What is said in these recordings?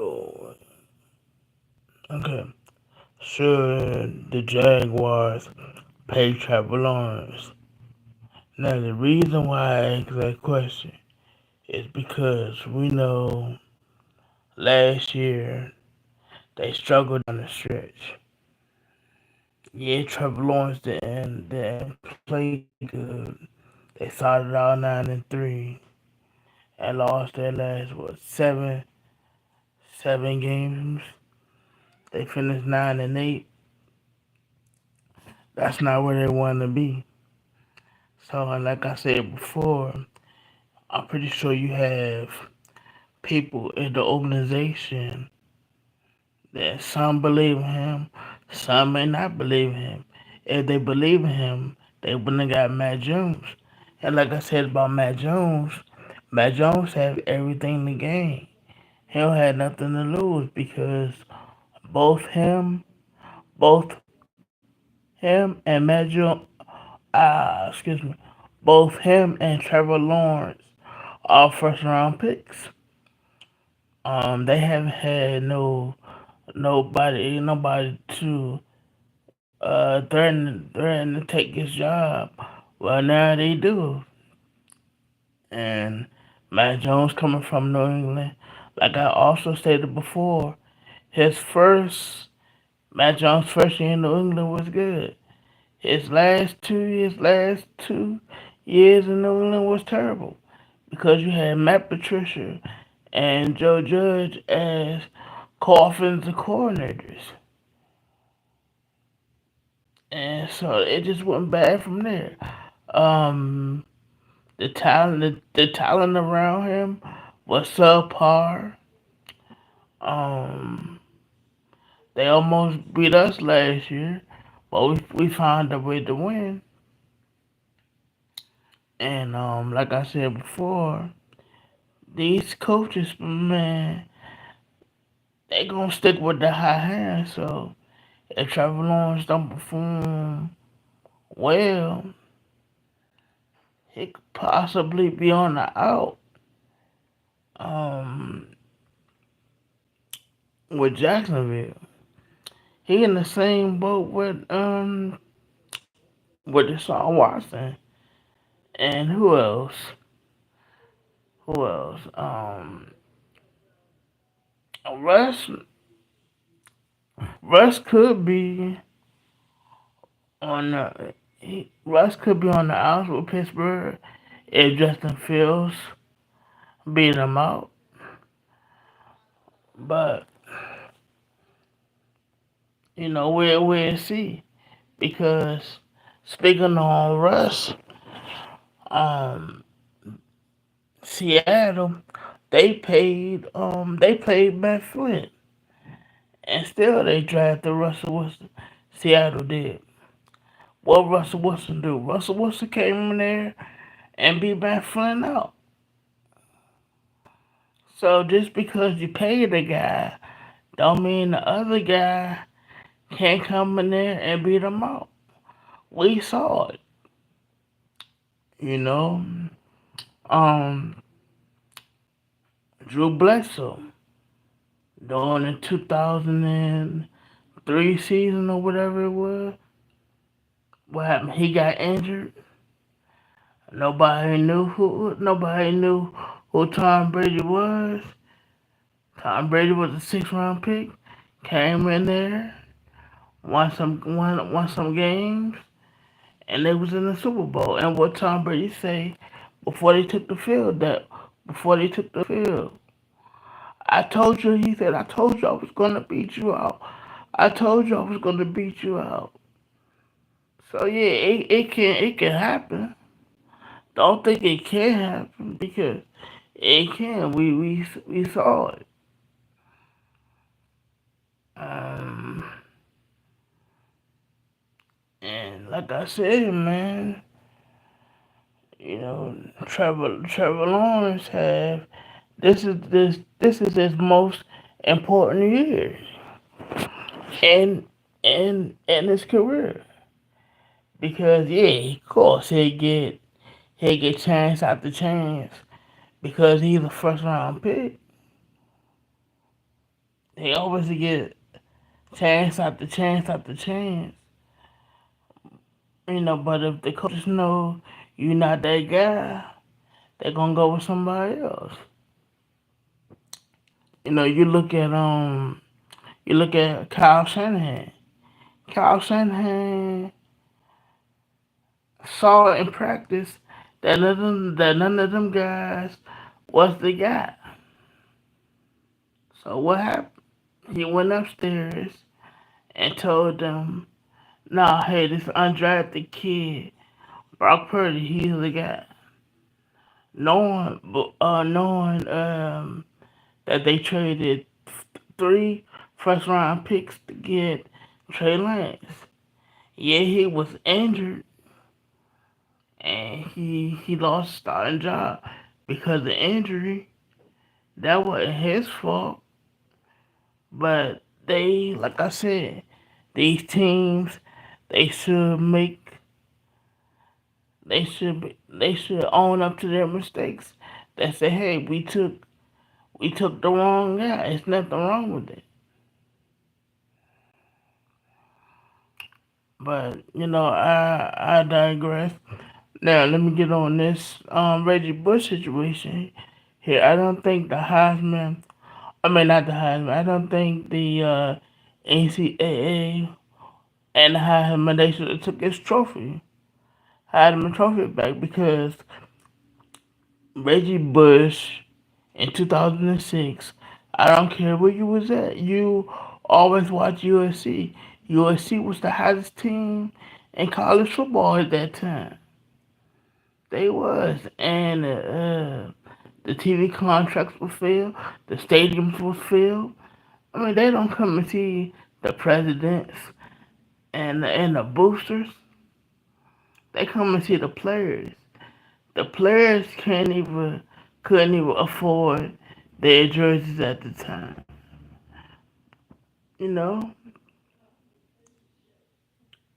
Oh, okay. Should the Jaguars pay Trevor Lawrence? Now, the reason why I ask that question is because we know last year they struggled down the stretch. Yeah, Trevor Lawrence didn't play good. They started out 9-3 and lost their last seven games. They finished 9-8. That's not where they want to be. So, like I said before, I'm pretty sure you have people in the organization that some believe in him, some may not believe in him. If they believe in him, they wouldn't have got Matt Jones. And like I said about Matt Jones had everything to gain. He don't had nothing to lose because both him, both him and excuse me, both him and Trevor Lawrence are first round picks. They haven't had nobody to threaten to take his job. Well, now they do. And Matt Jones coming from New England, like I also stated before, his first Matt Jones' first year in New England was good. His last 2 years in New England was terrible because you had Matt Patricia and Joe Judge as co-offensive coordinators, and so it just went bad from there. Um, the talent around him was subpar. Um, they almost beat us last year, but we found a way to win. And like I said before, these coaches, man, they gonna stick with the high hand. So if Trevor Lawrence don't perform well, he could possibly be on the out. Um, with Jacksonville, he in the same boat with Deshaun Watson and who else? Who else? Russ. Russ could be on the. Russ could be on the outs with Pittsburgh if Justin Fields beat him out. But we'll see because speaking on Russ, um, Seattle they paid Matt Flint and still they drafted Russell Wilson. Seattle did. What Russell Wilson do? Russell Wilson came in there and beat Matt Flint out. So just because you paid the guy, don't mean the other guy can't come in there and beat him out. We saw it, you know. Um, Drew Bledsoe during the 2003 season or whatever it was. What happened? He got injured. Nobody knew who Tom Brady was. Tom Brady was a 6th round pick. Came in there, won some games, and they was in the Super Bowl. And what Tom Brady say before they took the field? I told you. He said, "I told you I was gonna beat you out. I told you I was gonna beat you out." So yeah, it can happen. Don't think it can't happen because it can. We saw it. Um, and like I said, man, Trevor Lawrence have this is his most important year in in his career because yeah, of course he'll get chance after chance because he's a first round pick. They always get chance after chance after chance. But if the coaches know you're not that guy, they're gonna go with somebody else. You look at Kyle Shanahan. Kyle Shanahan saw in practice that none of them guys was the guy. So what happened? He went upstairs and told them, "Nah, hey, this undrafted kid, Brock Purdy, he's the guy." Knowing that they traded three first round picks to get Trey Lance. Yeah, he was injured and he lost a starting job because of injury. That wasn't his fault. But like I said, these teams, they should make, they should own up to their mistakes. They say, hey, we took the wrong guy. It's nothing wrong with it. But I digress. Now let me get on this Reggie Bush situation here. I don't think the Heisman. I mean not the Heisman. I don't think the NCAA and the Heisman they should have took his trophy, Heisman trophy back because Reggie Bush in 2006. I don't care where you was at. You always watch USC. USC was the hottest team in college football at that time. They was, and the TV contracts were filled, the stadiums were filled. I mean, they don't come and see the presidents and the boosters. They come and see the players. The players couldn't even afford their jerseys at the time. You know,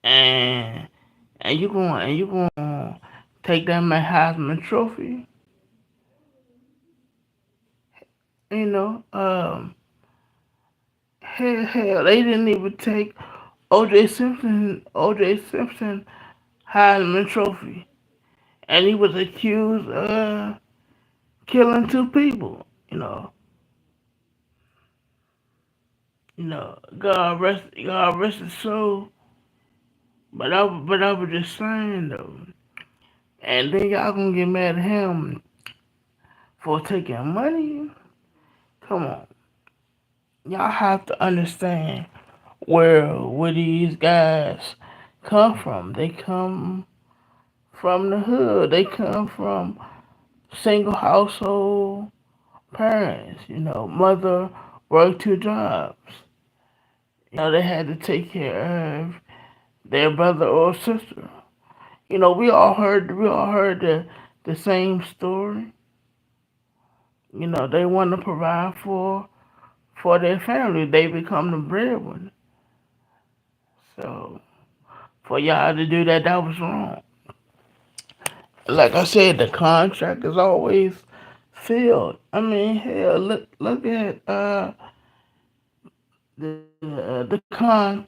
and and you going to take that man Heisman Trophy. You know, hell, they didn't even take OJ Simpson Heisman Trophy, and he was accused of killing two people. God rest his soul. But I was just saying though, and then y'all gonna get mad at him for taking money. Come on, y'all have to understand where these guys come from. They come from the hood. They come from single household parents. Mother worked two jobs. They had to take care of their brother or sister. We all heard the same story. They want to provide for their family. They become the breadwinner. So for y'all to do that, that was wrong. Like I said, the contract is always filled. I mean, hell, look at the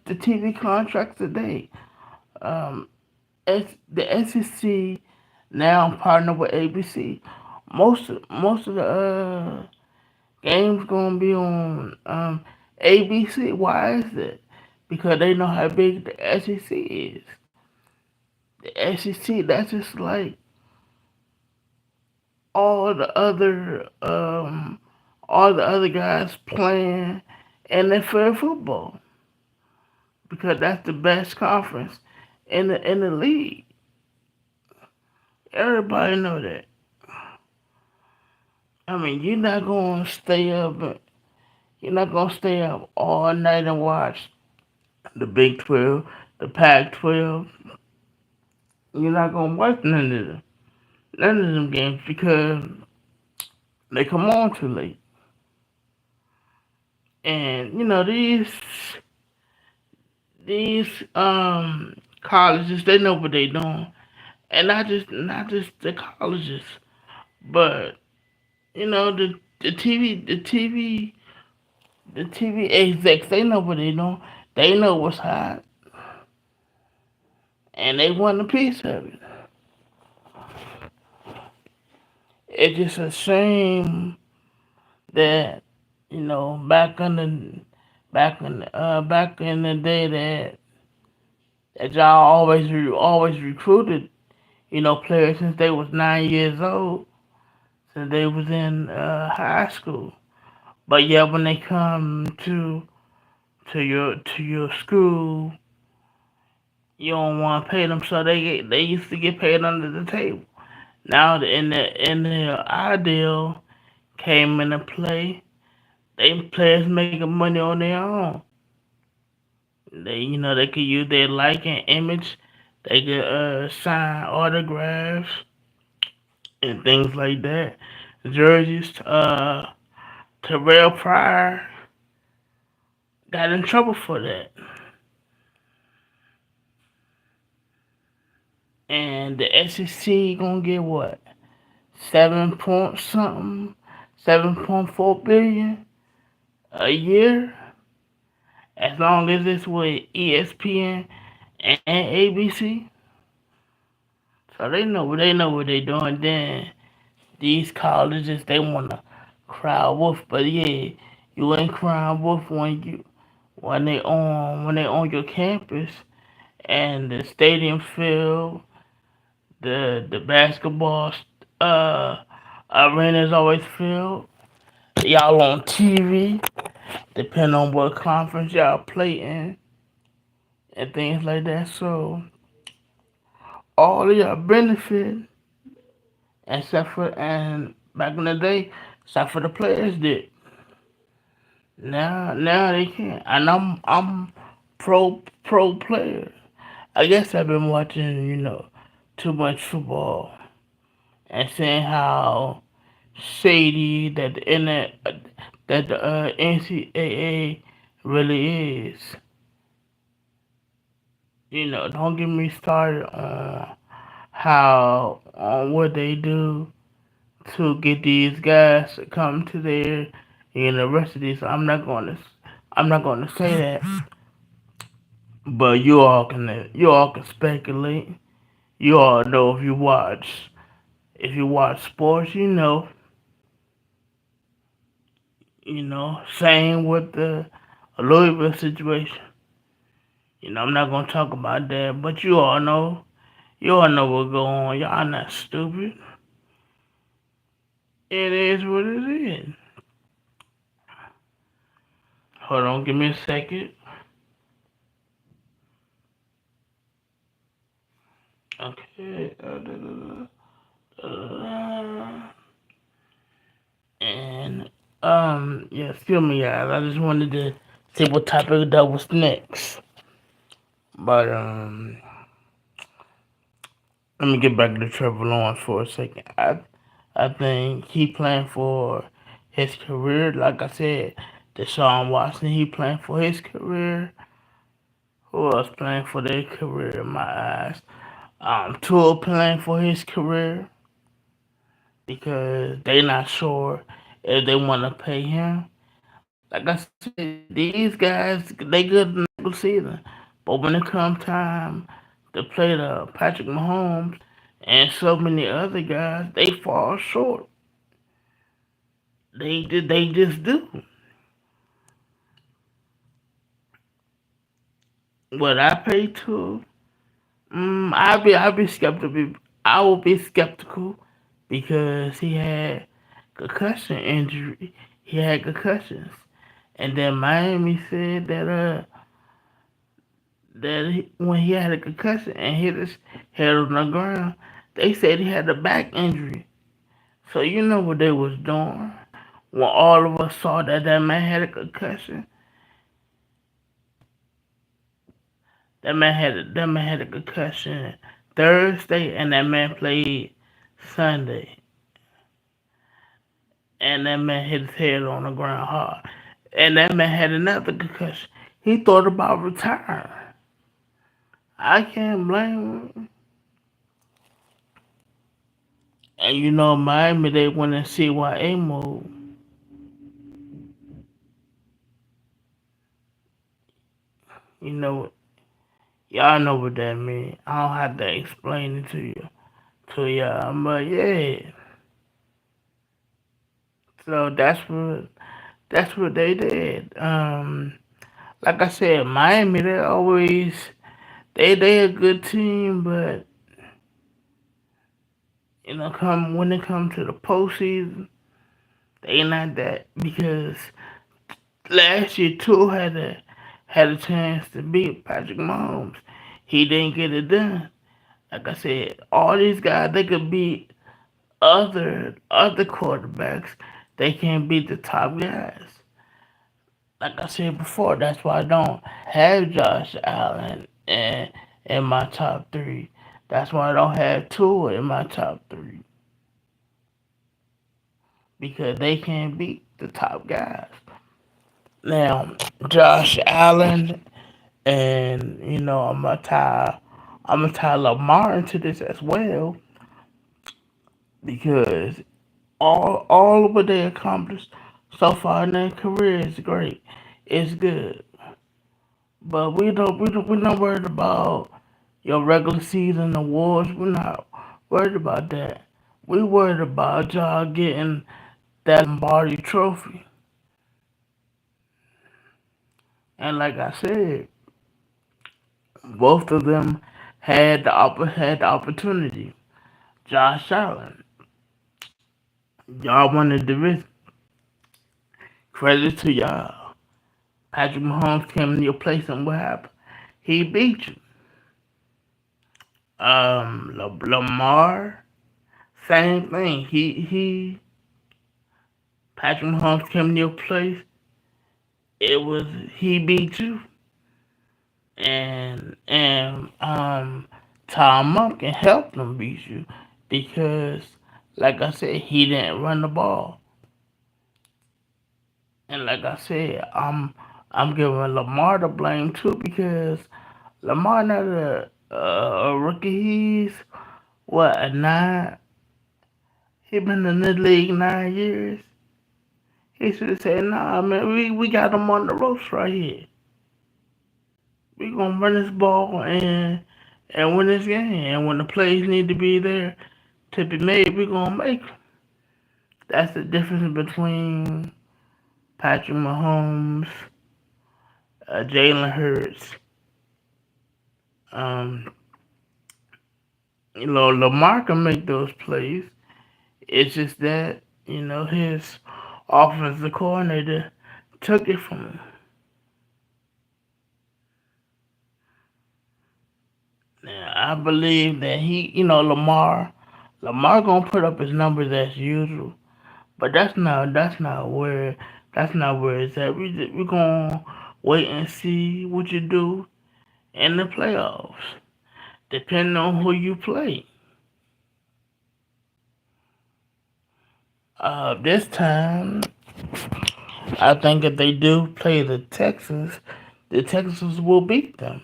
TV contracts today. Um, the SEC now partner with ABC. Most of the games gonna be on ABC. Why is it? Because they know how big the SEC is. The SEC, that's just like all the other um all the other guys playing NFL football because that's the best conference in the league. Everybody know that. I mean, You're not gonna stay up all night and watch the Big 12, the Pac 12. You're not gonna watch none of them games because they come on too late. And these colleges, they know what they doing, and not just the colleges, but the TV The TV execs, they know what they doing. They know what's hot, and they want a piece of it. It's just a shame that back in the day that y'all always recruited players since they was 9 years old, since they was in high school. But yeah, when they come to your school, you don't want to pay them, so they used to get paid under the table. Now in the ideal came into play. They players making money on their own. They could use their like and image. They could sign autographs and things like that. Jerseys. Terrell Pryor got in trouble for that, and the SEC gonna get what 7 point something, 7.4 billion a year, as long as it's with ESPN and ABC. So they know what they're doing. Then these colleges they wanna cry wolf, but yeah, you ain't crying wolf when they on your campus and the stadium filled, the basketball uh arena is always filled. Y'all on TV, depending on what conference y'all play in and things like that. So all of y'all benefit and back in the day, except for the players did. Now they can't. And I'm pro player. I guess I've been watching, too much football and seeing how shady that the NCAA really is. Don't get me started on how on what they do to get these guys to come to their universities. I'm not gonna say that, but you all can speculate. You all know if you watch sports, same with the Louisville situation. I'm not gonna talk about that, but you all know what's going on. Y'all not stupid. It is what it is. Hold on, give me a second. Okay. And yeah, excuse me, guys. I just wanted to see what topic that was next. But let me get back to Trevor Lawrence for a second. I think he playing for his career. Like I said, Deshaun Watson, he playing for his career. Who else playing for their career in my eyes? Tua playing for his career because they not sure if they want to pay him. Like I said, these guys they good in the regular season, but when it come time to play the Patrick Mahomes and so many other guys, they fall short. They just do. What I pay to, I'll be skeptical. I will be skeptical because he had concussion injury. He had concussions, and then Miami said when he had a concussion and hit his head on the ground, they said he had a back injury. So you know what they was doing when all of us saw that man had a concussion. That man had a concussion Thursday, and that man played Sunday, and that man hit his head on the ground hard, and that man had another concussion. He thought about retiring. I can't blame him. And Miami, they went in CYA mode. You know, y'all know what that means. I don't have to explain it to y'all, but yeah. So that's what they did. Like I said, Miami, they a good team, but come when it comes to the postseason, they not that because last year too had a chance to beat Patrick Mahomes. He didn't get it done. Like I said, all these guys they could beat other quarterbacks. They can't beat the top guys. Like I said before, that's why I don't have Josh Allen in my top three. That's why I don't have Tua in my top three because they can't beat the top guys. Now, Josh Allen and I'm gonna tie Lamar into this as well because all of what they accomplished so far in their career is great. It's good, but we're not worried about your regular season awards. We're not worried about that. We worried about y'all getting that Lombardi Trophy. And like I said, both of them had the opportunity. Josh Allen, y'all won the division. Credit to y'all. Patrick Mahomes came in your place and what happened? He beat you. Lamar, same thing. Patrick Mahomes came in your place. It was he beat you, and Tom Monken helped him beat you because, like I said, he didn't run the ball. And like I said, I'm giving Lamar the blame too because Lamar not a rookie. He's what a nine. He been in the league 9 years. He should have said, "Nah, man, we got him on the ropes right here. We gonna run this ball and win this game. And when the plays need to be there to be made, we gonna make them." That's the difference between Patrick Mahomes, Jalen Hurts. Um, Lamar can make those plays. It's just that his offensive coordinator took it from him. Now, I believe that Lamar gonna put up his numbers as usual, but that's not where it's at. We gonna wait and see what you do in the playoffs, depending on who you play. This time, I think if they do play the Texans will beat them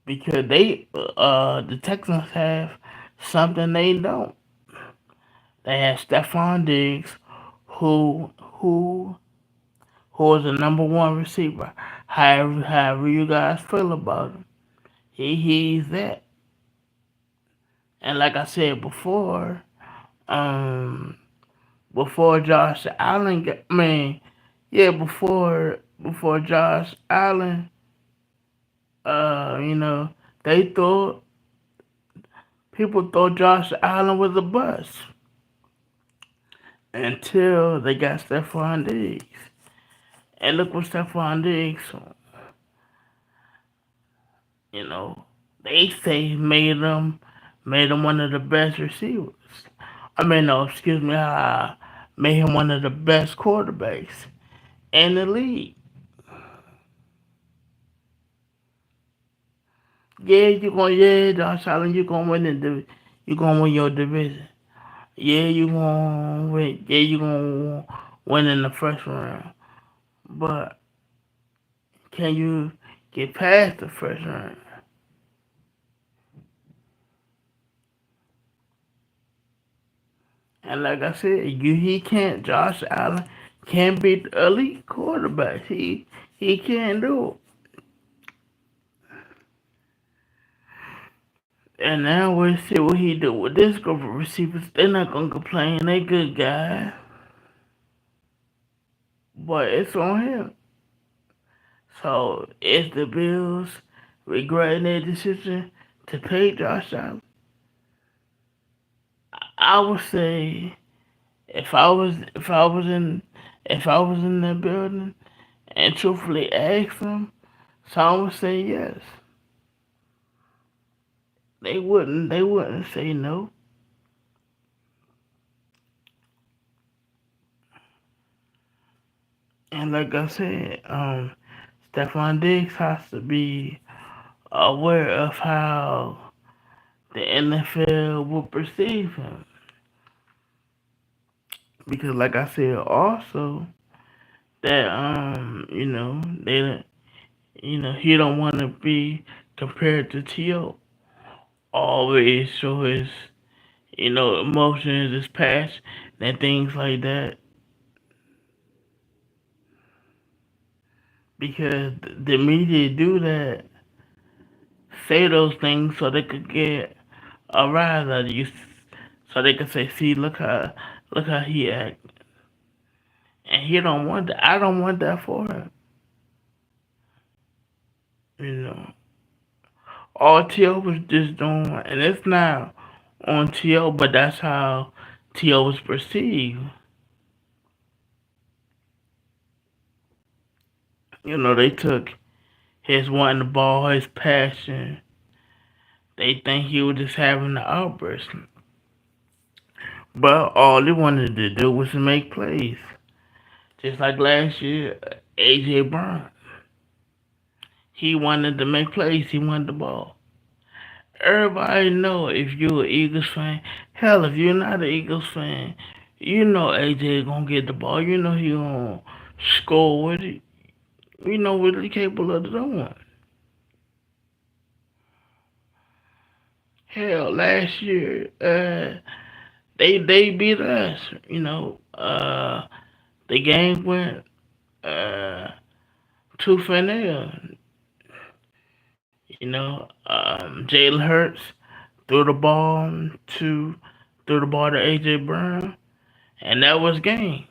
because the Texans have something they don't. They have Stephon Diggs, who who who is the number one receiver. However you guys feel about him, he's that. And like I said um, before Josh Allen, I mean, yeah, before Josh Allen, you know, they thought people thought Josh Allen was a bust until they got Stephon Diggs. And look what Stephon Diggs, you know, they say made him one of the best receivers. I mean, no, excuse me, made him one of the best quarterbacks in the league. Yeah, Josh Allen, you gonna win your division. Yeah, you gonna win. Yeah, you gonna win in the first round. But can you get past the first round? And like I said, he can't. Josh Allen can't beat the elite quarterbacks. He can't do it. And now we'll see what he do with this group of receivers. They're not gonna complain. They good guys, but it's on him. So is the Bills regretting their decision to pay Josh Allen? I would say if I was in the building and truthfully asked them, some would say yes. They wouldn't say no. And like I said, Stephon Diggs has to be aware of how the NFL will perceive him. Because like I said also that he don't wanna be compared to T.O. Always show his emotions, his passion and things like that. Because the media do that, say those things so they could get a rise out of you, so they could say, "See, look how he act," and he don't want that. I don't want that for him. You know, all T.O. was just doing, and it's not on T.O., but that's how T.O. was perceived. They took his wanting the ball, his passion. They think he was just having an outburst, but all he wanted to do was to make plays. Just like last year, AJ Brown. He wanted to make plays. He wanted the ball. Everybody know if you're an Eagles fan. Hell, if you're not an Eagles fan, you know AJ gonna get the ball. You know he gonna score with it. You know what he capable of doing. Hell, last year, they beat us. The game went to Fanel. Jalen Hurts threw the ball to threw the ball to AJ Brown, and that was game.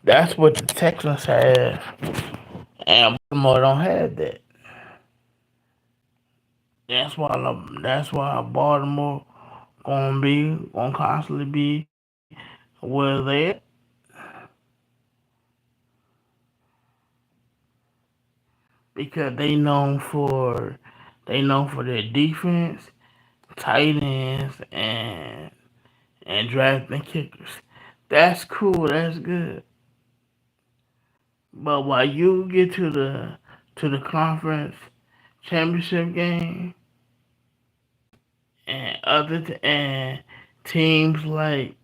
That's what the Texans have, and Baltimore don't have that. That's why Baltimore gonna constantly be where they at, because they known for their defense, tight ends, and drafting kickers. That's cool. That's good. But while you get to the conference championship game and teams like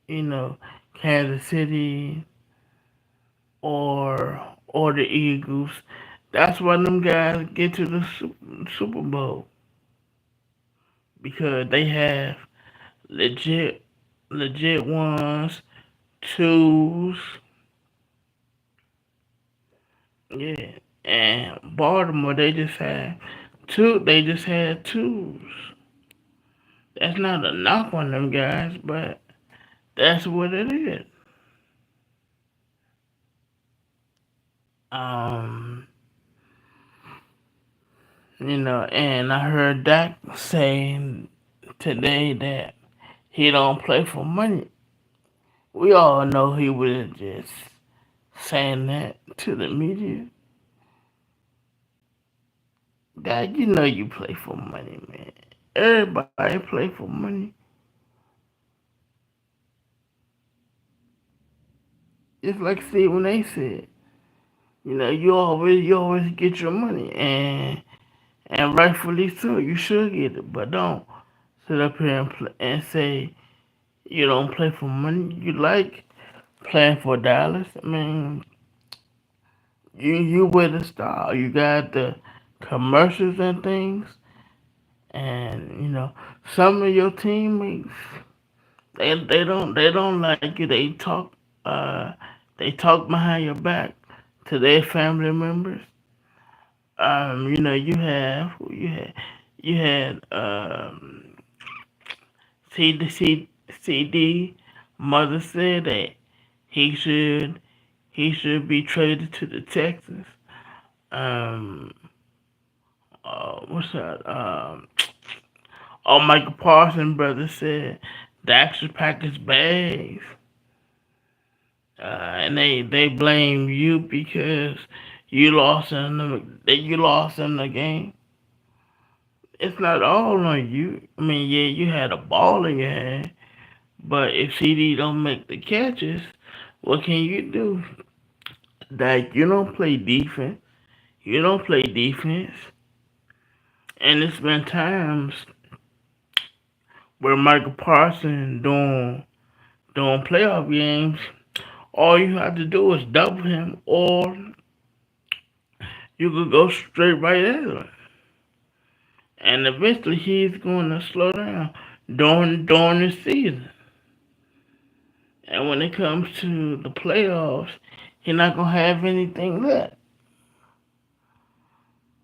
Kansas City or the Eagles, that's why them guys get to the Super Bowl, because they have legit legit ones, twos, yeah. And Baltimore, they just had twos. That's not a knock on them guys, but that's what it is. Um, and I heard Dak saying today that he don't play for money. We all know he was just saying that to the media. Dak, you know you play for money, man. Everybody play for money. Just like Stephen A said, you always get your money, and rightfully so, you should get it. But don't sit up here and say you don't play for money. You like playing for Dallas. I mean, you with the star. You got the commercials and things, and some of your teammates They don't like you. They talk behind your back to their family members. You had CD. Mother said that he should he should be traded to the Texans. Um, what's that? Michael Parsons' brother said Dak should pack his bags, and they blame you because you lost in the game. It's not all on you. I mean, yeah, you had a ball in your hand, but if CD don't make the catches, what can you do? That you don't play defense. You don't play defense, and it's been times where Michael Parsons doing playoff games. All you have to do is double him, or you could go straight right at him, and eventually he's going to slow down during the season. And when it comes to the playoffs, he's not gonna have anything left.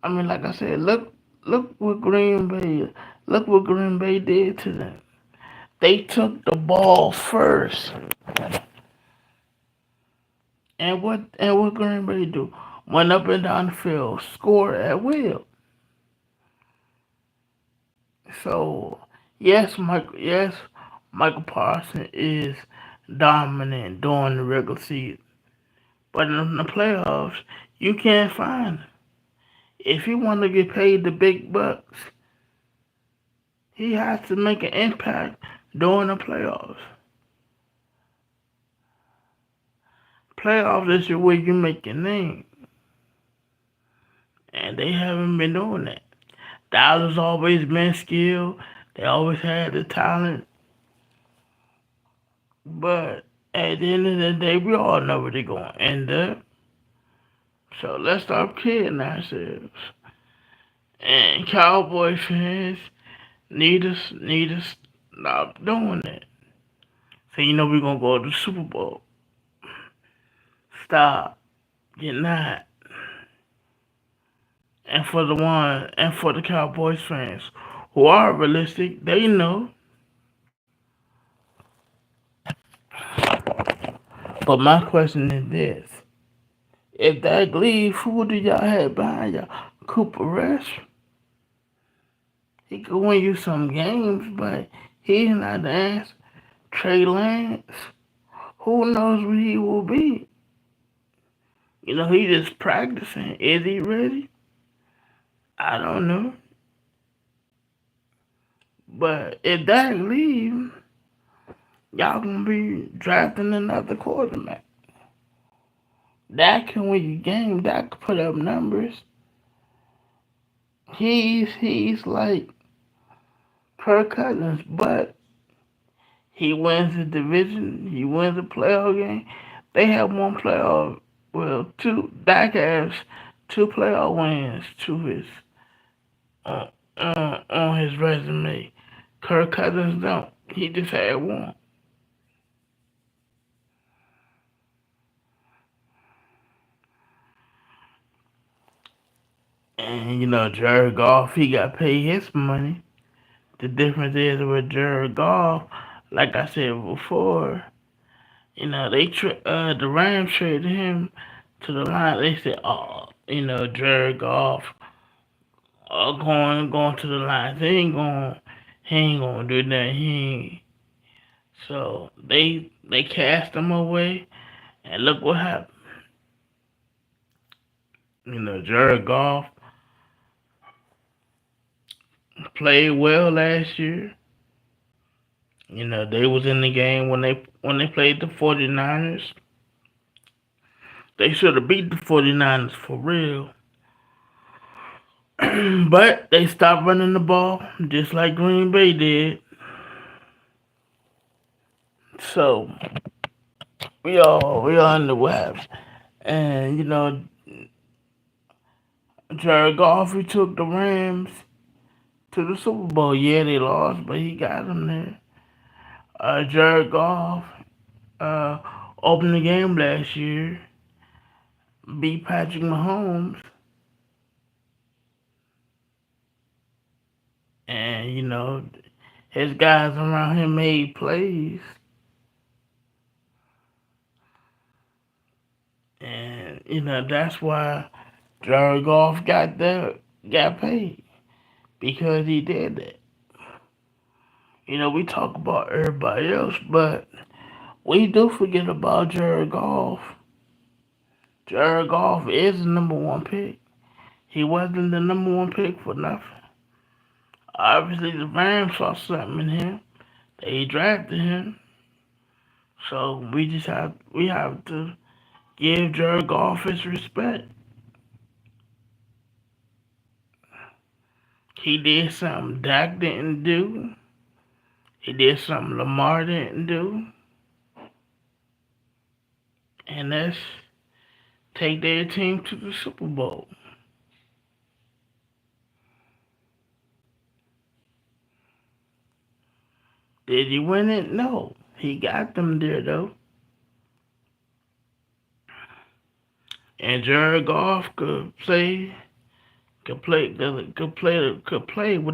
I mean, like I said, look what Green Bay did to them. They took the ball first, and what Green Bay do? Went up and down the field, scored at will. So Michael Parsons is dominant during the regular season, but in the playoffs, you can't find him. If he want to get paid the big bucks, he has to make an impact during the playoffs. Playoffs is where you make your name, and they haven't been doing that. Dallas always been skilled. They always had the talent, but at the end of the day, we all know where they're going to end up. So let's stop kidding ourselves. And Cowboy fans need to stop doing that. So we're gonna go to the Super Bowl. Stop. You're not. And for the Cowboys fans who are realistic, they know. But my question is this: if that leave, who do y'all have behind y'all? Cooper Rush. He could win you some games, but he's not the answer. Trey Lance. Who knows where he will be? He just practicing. Is he ready? I don't know. But if Dak leave, y'all gonna be drafting another quarterback. Dak can win you game. Dak can put up numbers. He's like Kirk Cousins, but he wins the division. He wins the playoff game. They have one playoff. Well, two. Dak has two playoff wins to his on his resume. Kirk Cousins don't. He just had one. And Jared Goff, he got paid his money. The difference is with Jared Goff, like I said before, the Rams traded him to the line. They said, oh, Jared Goff, going to the Lions. He ain't gonna do that. So they cast him away, and look what happened. Jared Goff played well last year. They was in the game when they played the 49ers. They should have beat the 49ers for real. But they stopped running the ball just like Green Bay did. So we all in the web. And Jared Goff, he took the Rams to the Super Bowl. Yeah, they lost, but he got them there. Jared Goff uh, opened the game last year, beat Patrick Mahomes, and his guys around him made plays, and that's why Jared Goff got paid because he did that. We talk about everybody else, but we do forget about Jared Goff. Jared Goff is the number one pick. He wasn't the number one pick for nothing. Obviously, the Rams saw something in him. They drafted him, so we have to give Jared Goff his respect. He did something Dak didn't do. He did something Lamar didn't do, and that's take their team to the Super Bowl. Did he win it? No. He got them there though. And Jared Goff could play with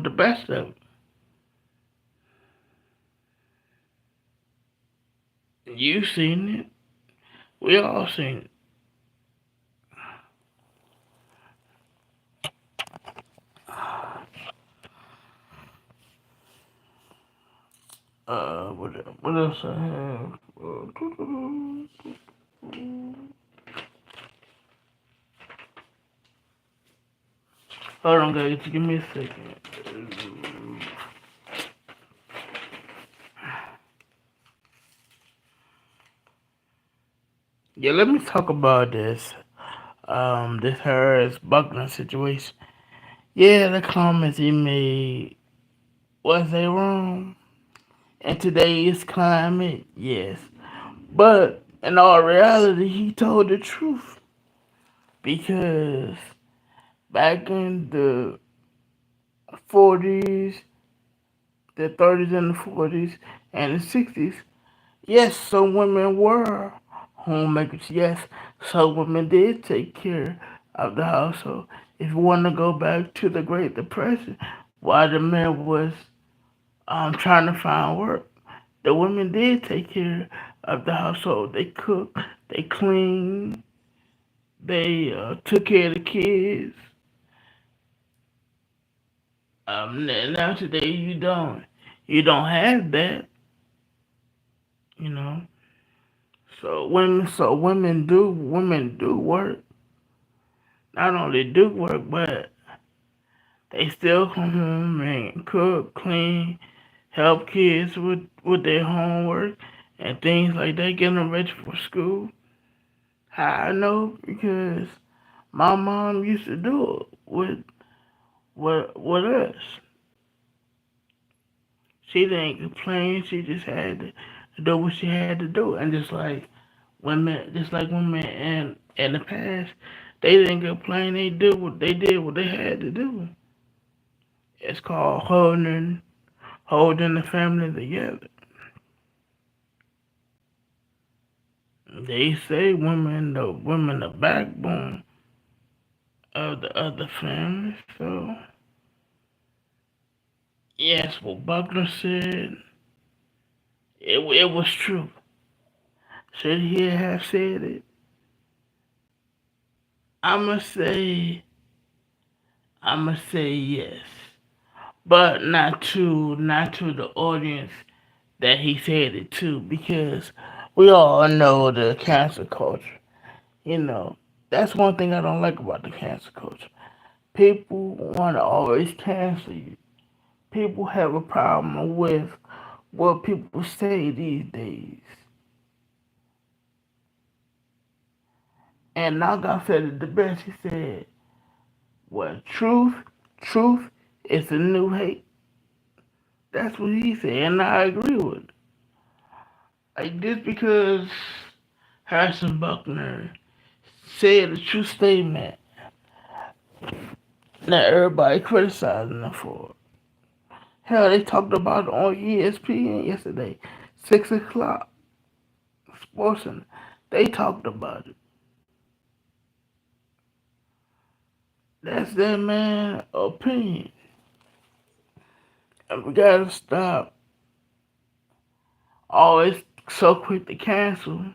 the best of them. You seen it. We all seen it. What else I have? Hold on, guys. Give me a second. Yeah, let me talk about this Harris Buckner situation. Yeah, the comments he made, was they wrong? In today's climate, yes. But in all reality, he told the truth. Because back in the 40s, the 30s and the 40s, and the 60s, yes, some women were homemakers. Yes, some women did take care of the household. If you want to go back to the Great Depression, while the men was trying to find work, the women did take care of the household. They cooked, they cleaned, they took care of the kids. Now today you don't have that, you know. So women do work. Not only do work, but they still come home and cook, clean, help kids with their homework and things like that, get them ready for school. How I know? Because my mom used to do it with us. She didn't complain. She just had to do what she had to do. And just like women in the past, they didn't complain. They did what they had to do. It's called holding the family together. They say women the backbone of the family. So yes, what Buckner said, it was true. Should he have said it? I'ma say I'ma say yes, but not to the audience that he said it to, because we all know the cancel culture. You know, that's one thing I don't like about the cancel culture. People want to always cancel you. People have a problem with what people say these days. And Naga said it the best. He said, "Well, truth is the new hate." That's what he said, and I agree with it. Like just because Harrison Buckner said a true statement that everybody criticizing him for. Hell, they talked about it on ESPN yesterday. 6 o'clock, sports, and they talked about it. That's their man opinion. And we gotta stop always so quick to cancel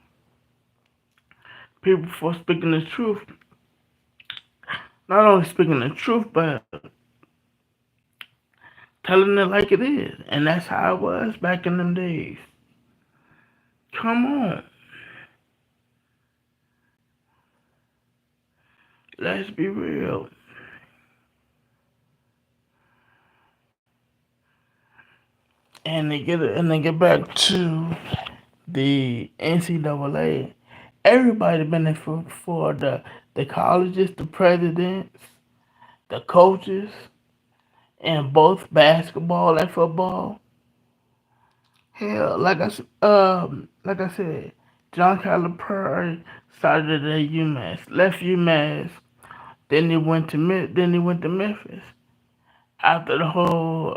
people for speaking the truth. Not only speaking the truth, but telling it like it is. And that's how it was back in them days. Come on. Let's be real. And they get back to the NCAA. Everybody benefit for the colleges, the presidents, the coaches, in both basketball and football. Hell, like I said, John Calipari started at UMass, left UMass, then he went to Memphis after the whole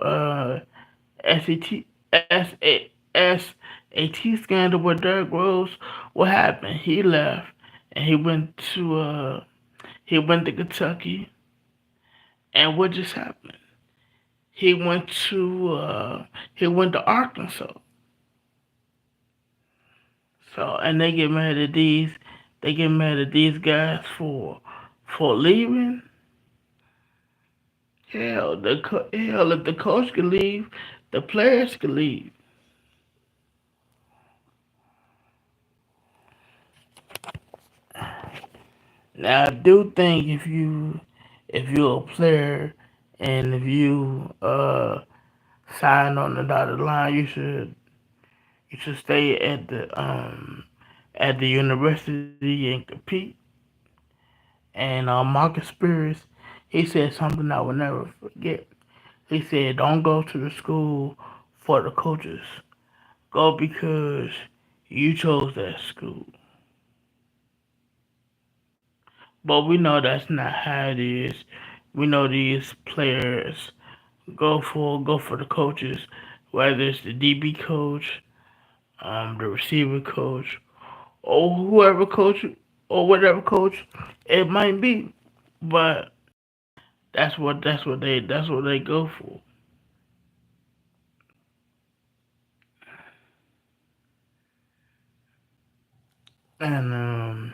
SAT SAT scandal with Derrick Rose. What happened? He left and he went to Kentucky. And what just happened? He went to he went to Arkansas. So and they get mad at these guys for leaving. Hell, if the coach could leave, the players could leave. Now I do think if you're a player and if you sign on the dotted line, you should stay at the university and compete. And Marcus Spears, he said something I will never forget. He said, "Don't go to the school for the coaches. Go because you chose that school." But we know that's not how it is. We know these players go for the coaches, whether it's the DB coach, the receiver coach, or whoever coach or whatever coach it might be. But that's what they go for. And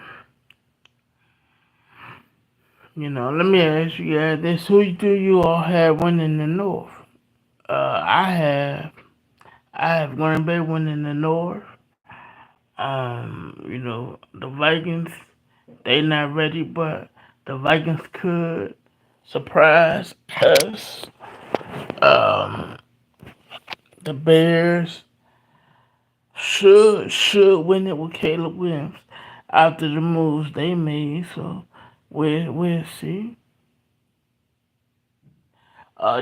let me ask you guys this: who do you all have winning the North? I have Green Bay winning the North. The Vikings, they not ready, but the Vikings could surprise us. Um, the Bears should win it with Caleb Williams after the moves they made. So we'll see.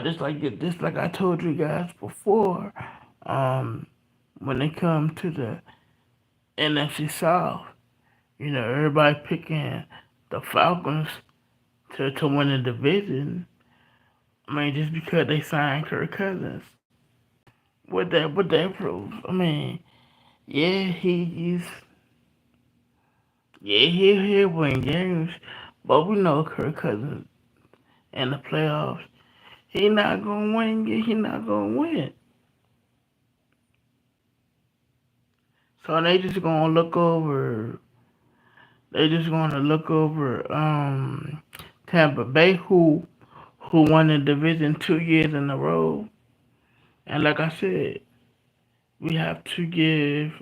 Just like I told you guys before, um, when it comes to the NFC South, everybody picking the Falcons to win the division. I mean, just because they signed Kirk Cousins, what that proves? I mean, yeah, he'll win games, but we know Kirk Cousins in the playoffs, he not gonna win. He not gonna win. So They just gonna look over Tampa Bay, who won the division 2 years in a row. And like I said, we have to give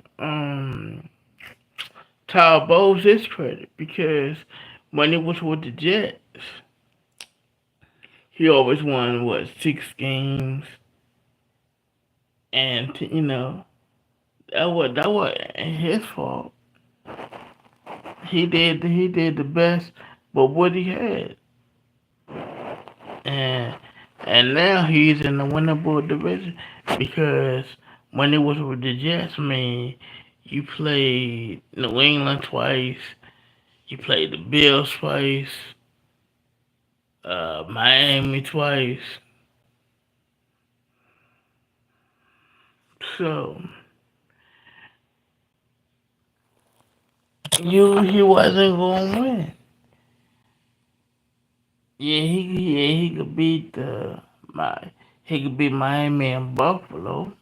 Todd Bowles his credit because when he was with the Jets, he always won 6 games, and that was his fault. He did the best, but what he had, and now he's in the winnable division because when it was with the Jets, I mean, you played New England twice, you played the Bills twice, Miami twice. So he wasn't gonna win. Yeah, he could beat my he could beat Miami and Buffalo,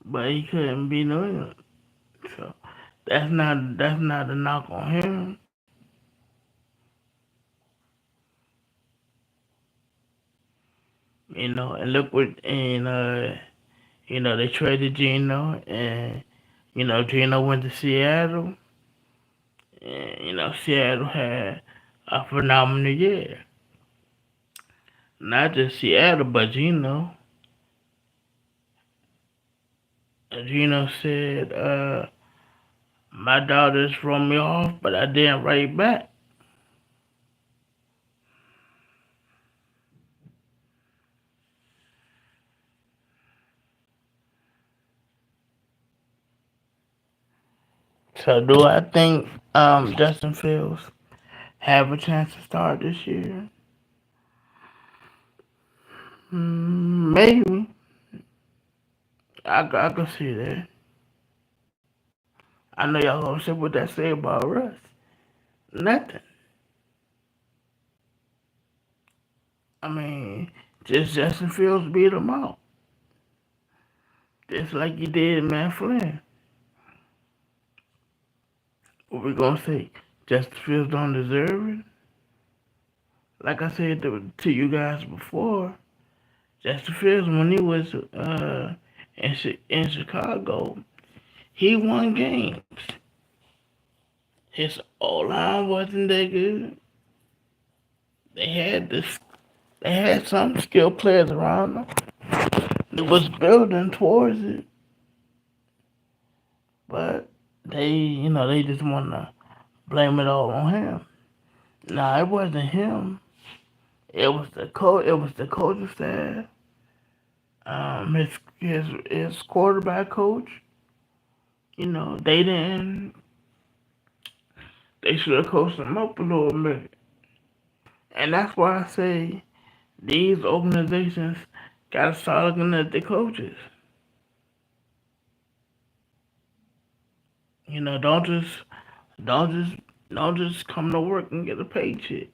but he couldn't beat New England. So that's not a knock on him. And look what they traded Gino, and Gino went to Seattle, and Seattle had a phenomenal year. Not just Seattle, but Gino said, my daughters throw me off, but I didn't write back. So do I think Justin Fields have a chance to start this year? Maybe. I can see that. I know y'all gonna say what that say about Russ. Nothing. I mean, just Justin Fields beat him out. Just like you did man Flynn. What we gonna say? Justin Fields don't deserve it? Like I said to you guys before, Justin Fields, when he was in Chicago, he won games. His O line wasn't that good. They had this. They had some skilled players around them. It was building towards it, but they just want to blame it all on him. Nah, it wasn't him. It was the coach. It was the coaching staff. His quarterback coach. They didn't. They should have coached him up a little bit. And that's why I say these organizations gotta start looking at the coaches. Don't don't just don't just come to work and get a paycheck.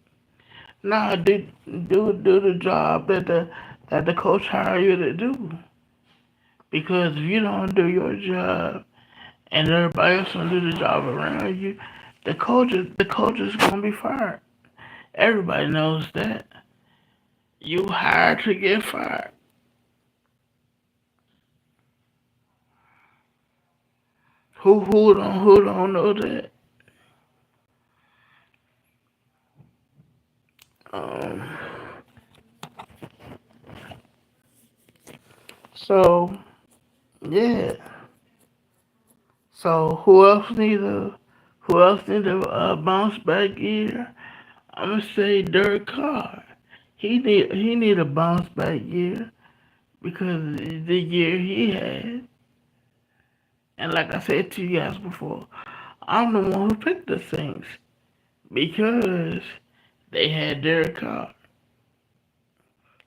Nah, do the job that the coach hired you to do. Because if you don't do your job and everybody else don't do the job around you, the coach is gonna be fired. Everybody knows that. You hired to get fired. Who don't know that? Um, so yeah. So who else need a bounce back year? I'm gonna say Derek Carr. He need a bounce back year because the year he had, and like I said to you guys before, I'm the one who picked the Saints because they had Derek Carr,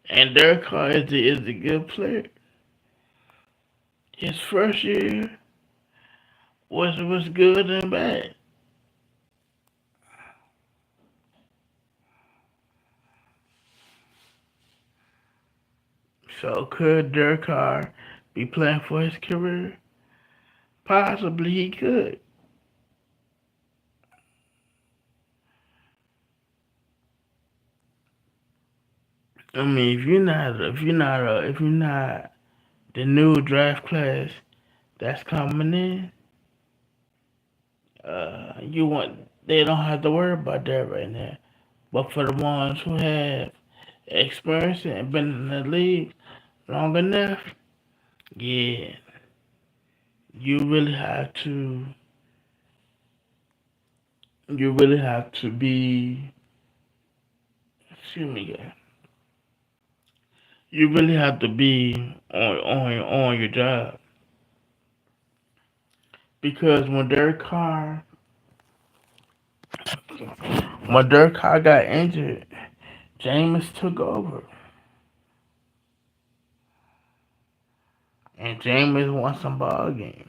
and Derek Carr is a good player. His first year was good and bad. So could Derek Carr be playing for his career? Possibly he could. I mean, if you're not the new draft class that's coming in, you want they don't have to worry about that right now. But for the ones who have experience and been in the league long enough, yeah, you really have to be excuse me, guys. You really have to be on your job because when Derek Carr got injured, Jameis took over, and Jameis won some ball games.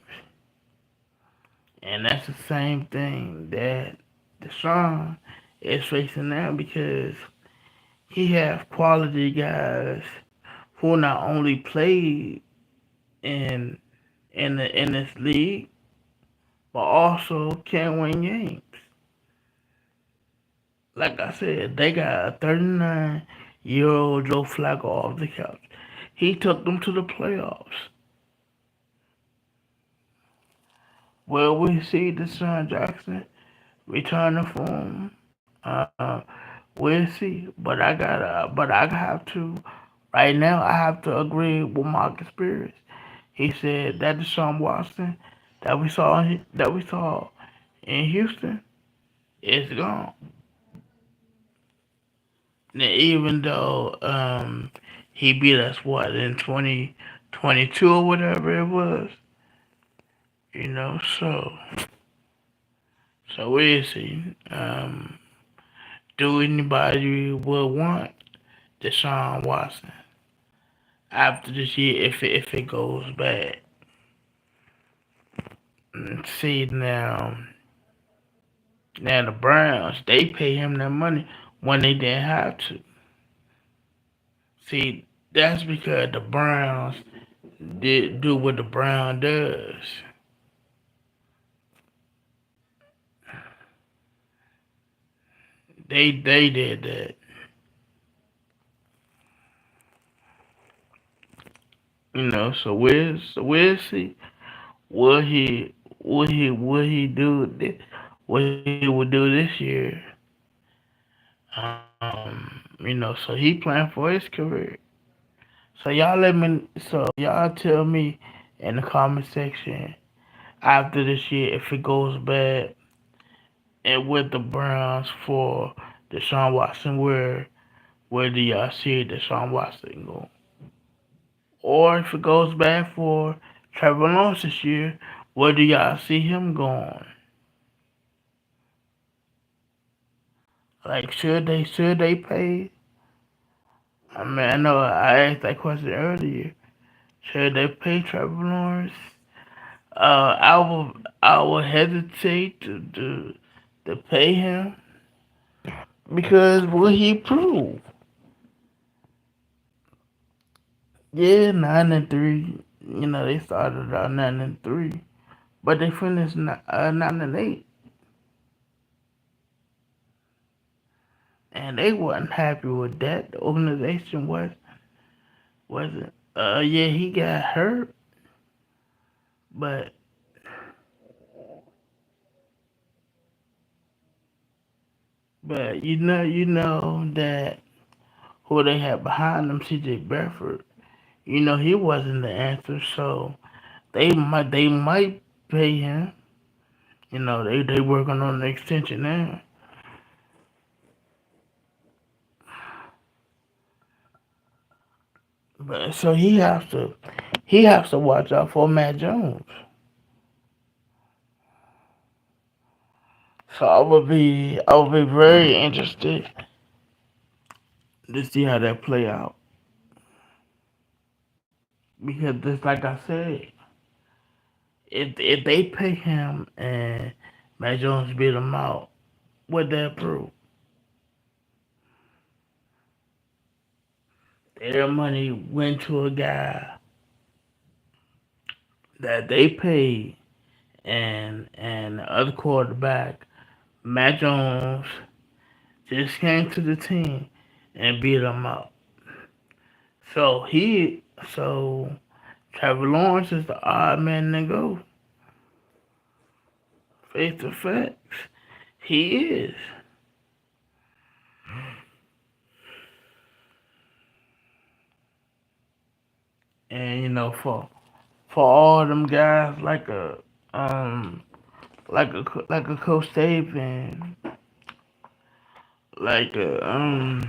And that's the same thing that Deshaun is facing now because he has quality guys who not only play in in this league but also can win games. Like I said, they got a 39-year-old Joe Flacco off the couch. He took them to the playoffs. Well, we see Deshaun Jackson returning for him. We'll see. But I have to. Right now, I have to agree with Marcus Spears. He said that Deshaun Watson that we saw in Houston is gone. And even though he beat us what in 2022 or whatever it was, you know. So we'll see. Do anybody will want Deshaun Watson after this year if it goes bad? See now the Browns they pay him that money when they didn't have to. See, that's because the Browns did do what the Brown does. They did that. You know, we'll see what he do what he would do this year. You know, so he playing for his career. So y'all tell me in the comment section after this year if it goes bad and with the Browns for Deshaun Watson, where do y'all see Deshaun Watson go? Or if it goes bad for Trevor Lawrence this year, where do y'all see him going? Like should they pay? I mean I know I asked that question earlier. Should they pay Trevor Lawrence? I will hesitate to pay him because what he proved. Yeah, 9-3. You know they started out 9-3, but they finished 9-8, and they wasn't happy with that. The organization wasn't. Yeah, he got hurt, but you know that who they had behind them, C.J. Bedford. You know he wasn't the answer, so they might pay him. You know they working on the extension now. But so he has to watch out for Matt Jones. So I would be very interested to see how that play out because just like I said, if they pay him and Matt Jones beat him out, what that prove? Their money went to a guy that they paid, and the other quarterback, Matt Jones, just came to the team and beat him out. So so Trevor Lawrence is the odd man to go face to facts. He is, and you know for all them guys um like a Coach Saban, like a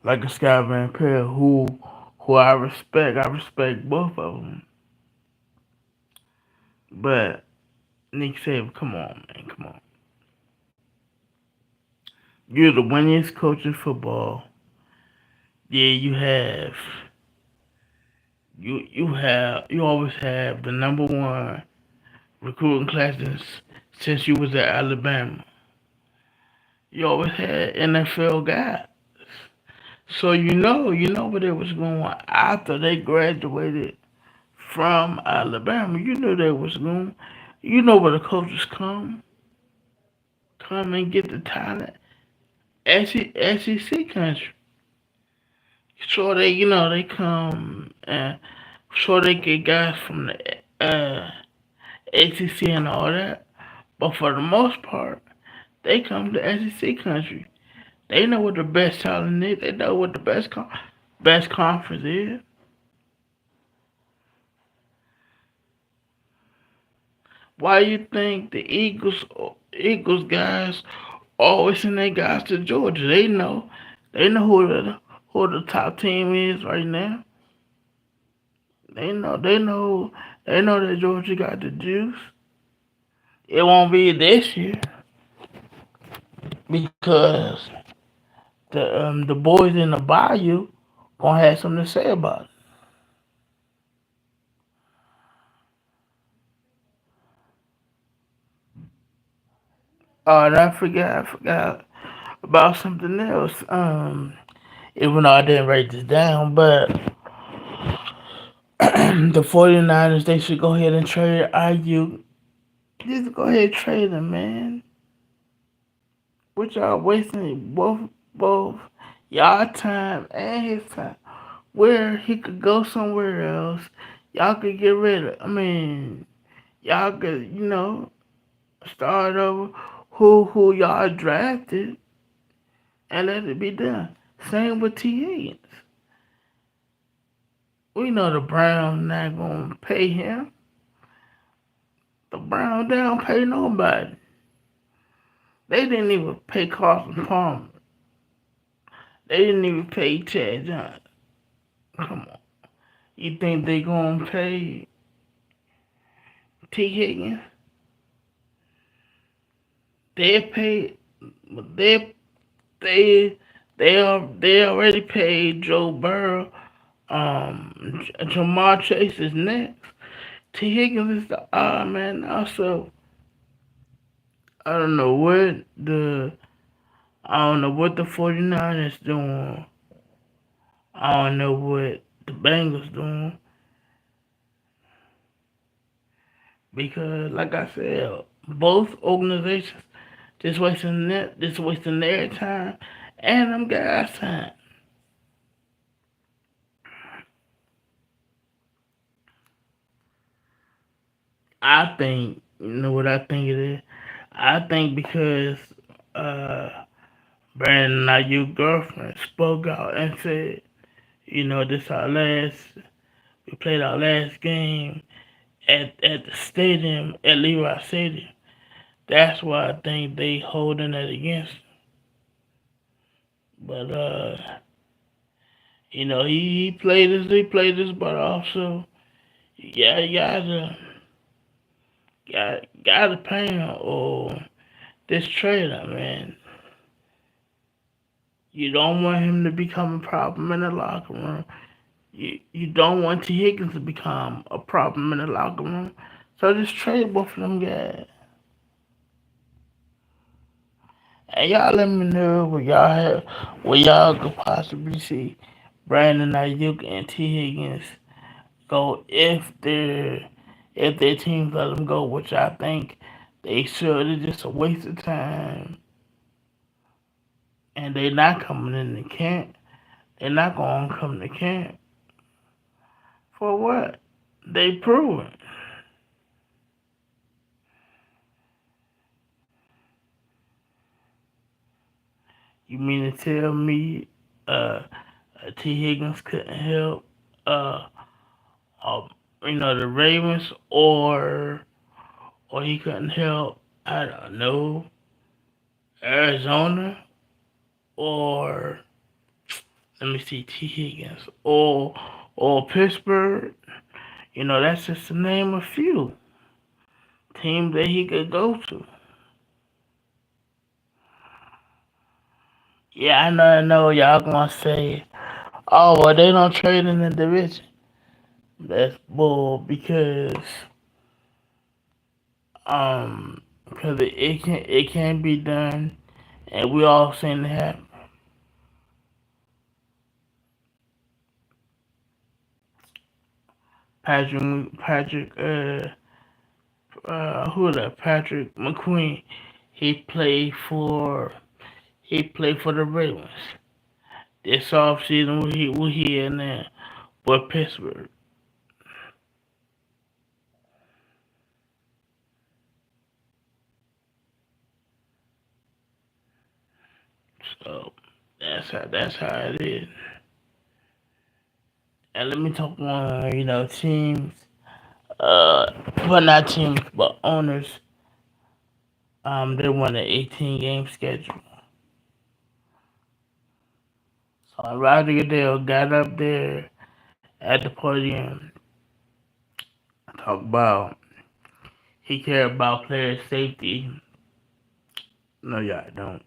like a Scott Van Pelt who I respect. I respect both of them, but Nick Saban, come on, man, come on. You're the winningest coach in football. Yeah, you always have the number one recruiting classes since you was at Alabama. You always had NFL guys. So you know where they was going after they graduated from Alabama. You knew they was going. You know where the coaches come and get the talent. SEC country. So they come and so they get guys from the ACC and all that. But for the most part, they come to SEC country. They know what the best talent is. They know what the best conference is. Why you think the Eagles guys always send their guys to Georgia? They know who the top team is right now. They know that Georgia got the juice. It won't be this year because the boys in the Bayou gonna have something to say about it. And I forgot about something else. Even though I didn't write this down, but the 49ers, they should go ahead and trade IU. Just go ahead and trade him, man. What y'all wasting both y'all time and his time. Where he could go somewhere else. Y'all could get rid of. I mean, y'all could start over. Who y'all drafted and let it be done. Same with T Higgins. We know the Browns not gonna pay him. The Browns they don't pay nobody. They didn't even pay Carson Palmer. They didn't even pay Chad Johnson. Come on. You think they gonna pay T Higgins? They paid they they they already paid Joe Burrow. Jamar Chase is next. T Higgins is the odd man. Also, I don't know what the I don't know what the 49ers doing. I don't know what the Bengals doing because, like I said, both organizations just wasting their time and them guys' time. I think you know what I think it is. I think because uh, Brandon Ayuk girlfriend spoke out and said, this our last. We played our last game at the stadium at Levi Stadium. That's why I think they holding it against him. But he played his butt off, so yeah, you gotta pay him or this trader, man. You don't want him to become a problem in the locker room. You don't want T Higgins to become a problem in the locker room. So just trade both of them guys. And y'all let me know what y'all could possibly see Brandon Ayuk and T Higgins go if their teams let them go, which I think they should. It's just a waste of time, and they not coming in the camp. They're not gonna come to camp for what? They proven. You mean to tell me uh, T Higgins couldn't help uh, uh the Ravens or he couldn't help I don't know Arizona or let me see T Higgins or Pittsburgh. That's just to name a few teams that he could go to. Yeah, I know y'all gonna say, oh, well, they don't trade in the division. That's bull because Because it can be done, and we all seen it happen. Patrick, who was that? Patrick McQueen. He played for he played for the Ravens this offseason. What he in there? But Pittsburgh. So that's how it is. And let me talk on teams. Well, not teams, but owners. They won an 18 game schedule. So Roger Goodell got up there at the podium, talk about he cared about player safety. No, y'all don't.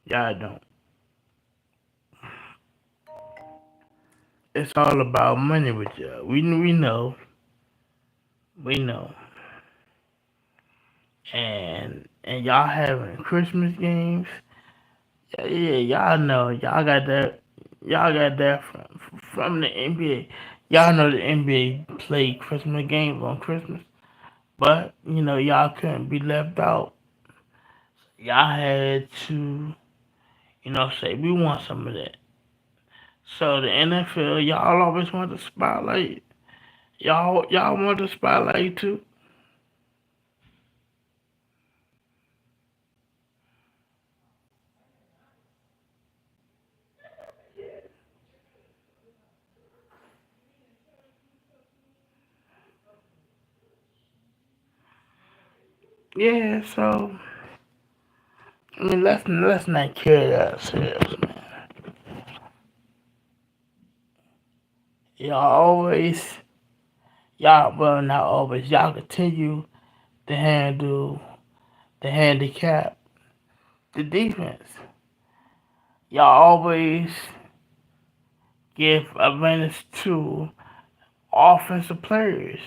Y'all don't. It's all about money with y'all. We know, and y'all having Christmas games. Yeah, yeah, y'all know. Y'all got that from the NBA. Y'all know the NBA play Christmas games on Christmas, but y'all couldn't be left out. Y'all had to say we want some of that. So the NFL, y'all always want the spotlight. Y'all want the spotlight too. Yeah. So I mean, let's not kid ourselves, man. Y'all always, y'all well not always. Y'all continue to handle the handicap, the defense. Y'all always give advantage to offensive players,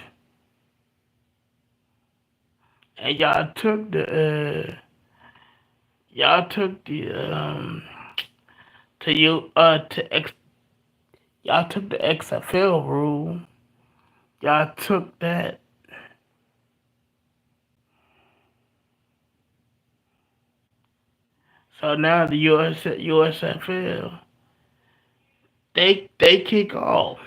and y'all took the to you to X y'all took the XFL rule. Y'all took that. So now the USFL they kick off.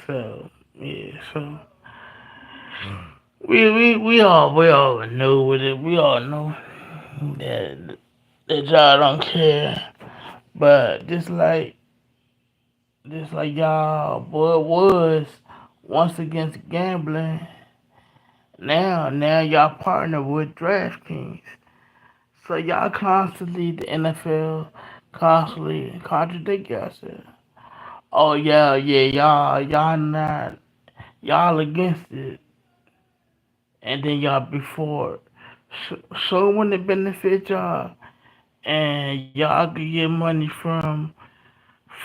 So yeah. So we all know with it. We all know that y'all don't care. But just like y'all boy was once against gambling. Now y'all partner with DraftKings. So y'all constantly the NFL constantly contradict yourself. Oh yeah, y'all not y'all against it, and then y'all before. So when it benefit y'all, and y'all could get money from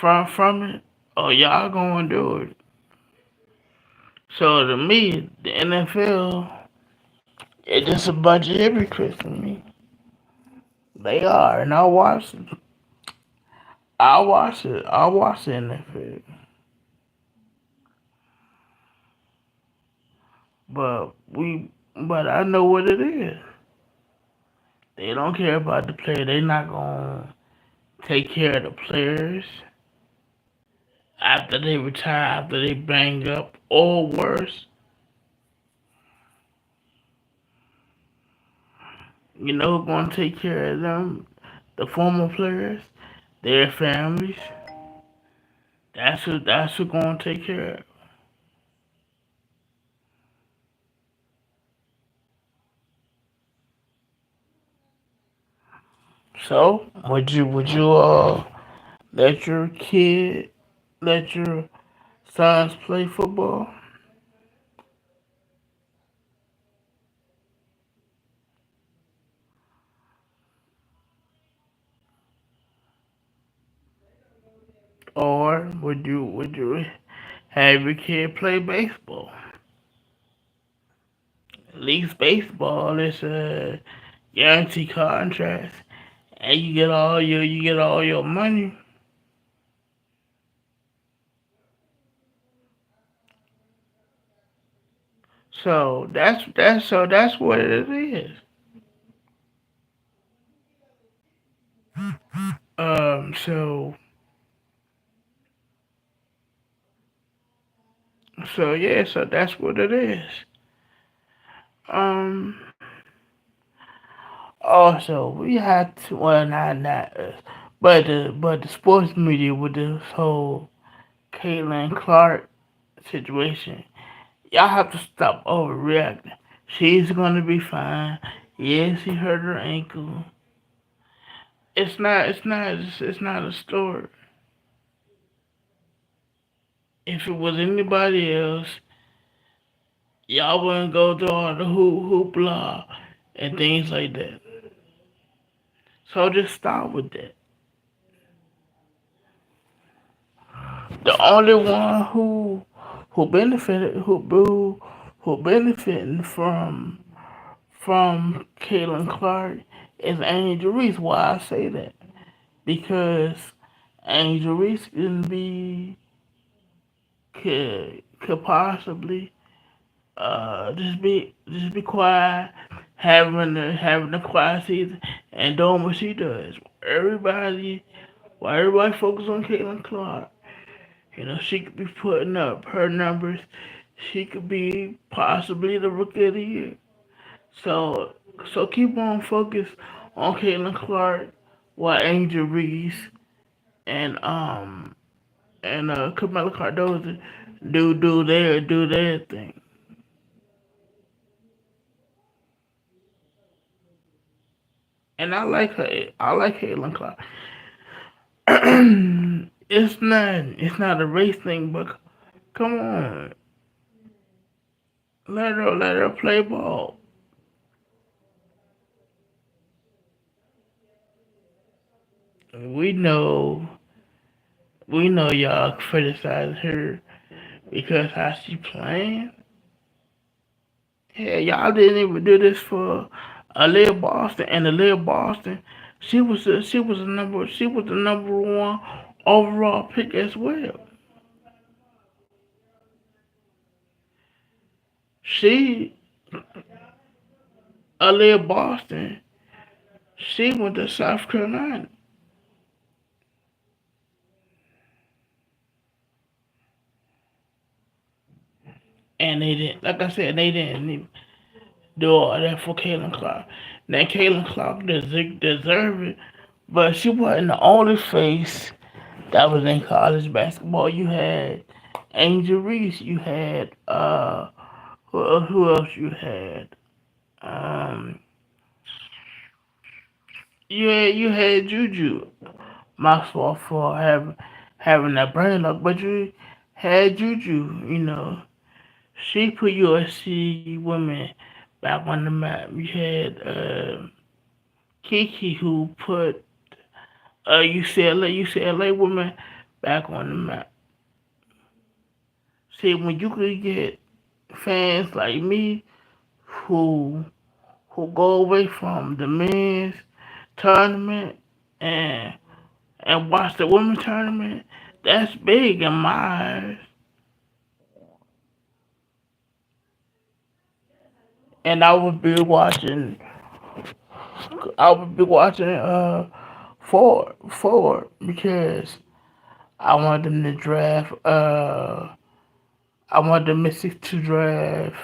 it, oh y'all gonna do it. So to me, the NFL it's just a bunch of hypocrites to me. They are, and I watch it. I watch it. I watch the NFL, but I know what it is. They don't care about the player. They not gonna take care of the players after they retire, after they bang up, or worse. You know who's gonna take care of them? The former players, their families. That's who gonna take care of. So would you let your kid let your sons play football? Or would you have your kid play baseball? At least baseball is a guarantee contract, and you get all your money. So that's what it is. So yeah, so that's what it is. Um. Also, we had to, well, not us, but the sports media with this whole Caitlin Clark situation. Y'all have to stop overreacting. She's gonna be fine. Yes, she hurt her ankle. It's not a story. If it was anybody else, y'all wouldn't go through all the hoopla and things like that. So just stop with that. The only one who benefited who benefiting from Caitlin Clark is Angel Reese. Why I say that? Because Angel Reese could possibly just be quiet, having a quiet season and doing what she does. Everybody while everybody focus on Caitlin Clark, she could be putting up her numbers. She could be possibly the rookie of the year. So so keep on focus on Caitlin Clark while Angel Reese and Camilla Cardoza do their thing. And I like her. I like Caitlin Clark. It's not a race thing, but come on, let her play ball. We know we know y'all criticize her because how she playing. Yeah, y'all didn't even do this for Aaliyah Boston, and Aaliyah Boston, she was the number one overall pick as well. She Aaliyah Boston, she went to South Carolina, and they didn't. Like I said, they didn't even do all that for Caitlin Clark. Now Caitlin Clark deserve it, but she wasn't the only face that was in college basketball. You had Angel Reese. You had who else you had? Um, you had Juju. My fault for having that brain luck, but you had Juju. She put USC women back on the map. You had Kiki who put UCLA women back on the map. See, when you could get fans like me who go away from the men's tournament and watch the women's tournament, that's big in my eyes. And I would be watching forward because I want them to draft I want the Mystics to draft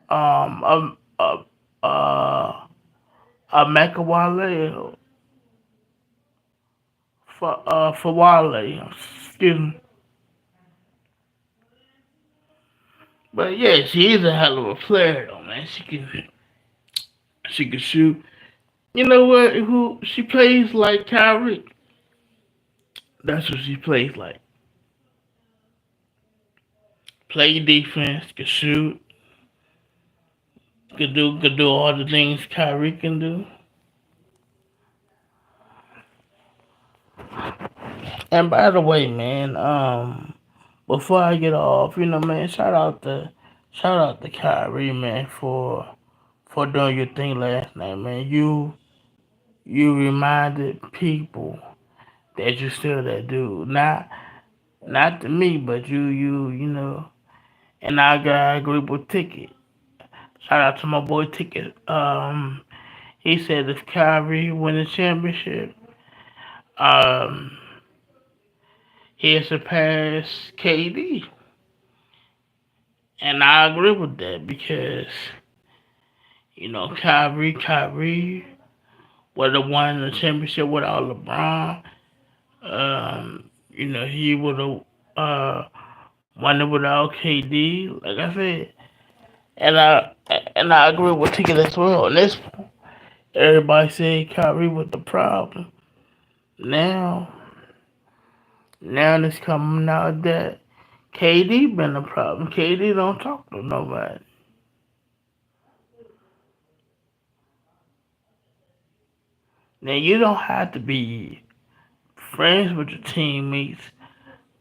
um a a a Makawale for Wale. Excuse me. But yeah, she is a hell of a player though, man. She can shoot. You know what? Who she plays like Kyrie. That's what she plays like. Play defense, can shoot, could do all the things Kyrie can do. And by the way, man, before I get off, man, shout out to Kyrie, man, for doing your thing last night, man. You reminded people that you still that dude. Not to me, but you. And I agree with Ticket. Shout out to my boy Ticket. He said if Kyrie win the championship, um, he'll surpass KD. And I agree with that because, Kyrie would have won the championship without LeBron. He would have won it without KD, like I said. And I and I agree with Ticket as well on this point. Everybody said Kyrie was the problem. Now, now it's coming out that KD been the problem. KD don't talk to nobody. Now you don't have to be friends with your teammates,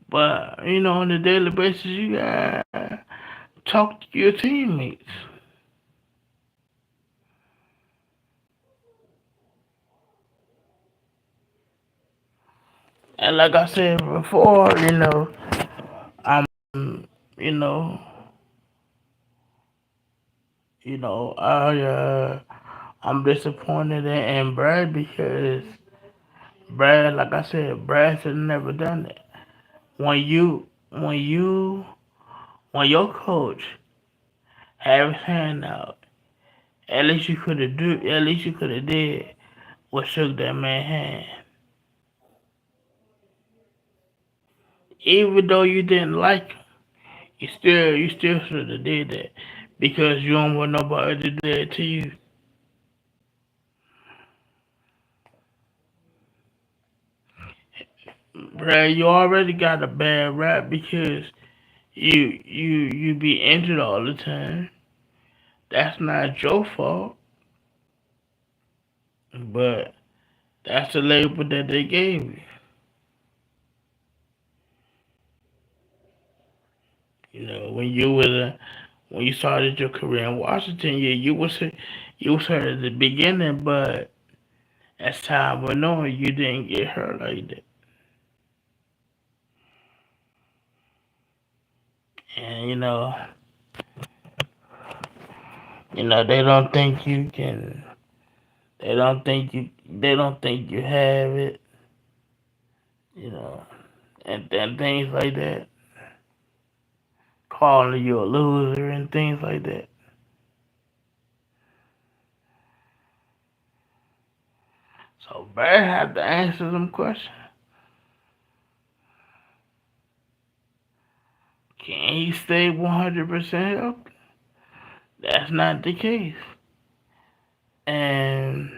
but on a daily basis you gotta talk to your teammates. And like I said before, I'm you know I'm disappointed in Brad because Brad, like I said, Brad has never done it. When your coach have his hand out, at least you could have did what shook that man hand. Even though you didn't like him, you still should have did that because you don't want nobody to do that to you. Brad, you already got a bad rap because you be injured all the time. That's not your fault, but that's the label that they gave you. When you started your career in Washington, yeah, you was hurt at the beginning, but as time went on, you didn't get hurt like that. And they don't think you can. They don't think you have it. You know, and things like that, calling you a loser and things like that. So Barry had to answer them questions. Can he stay 100% healthy? That's not the case. And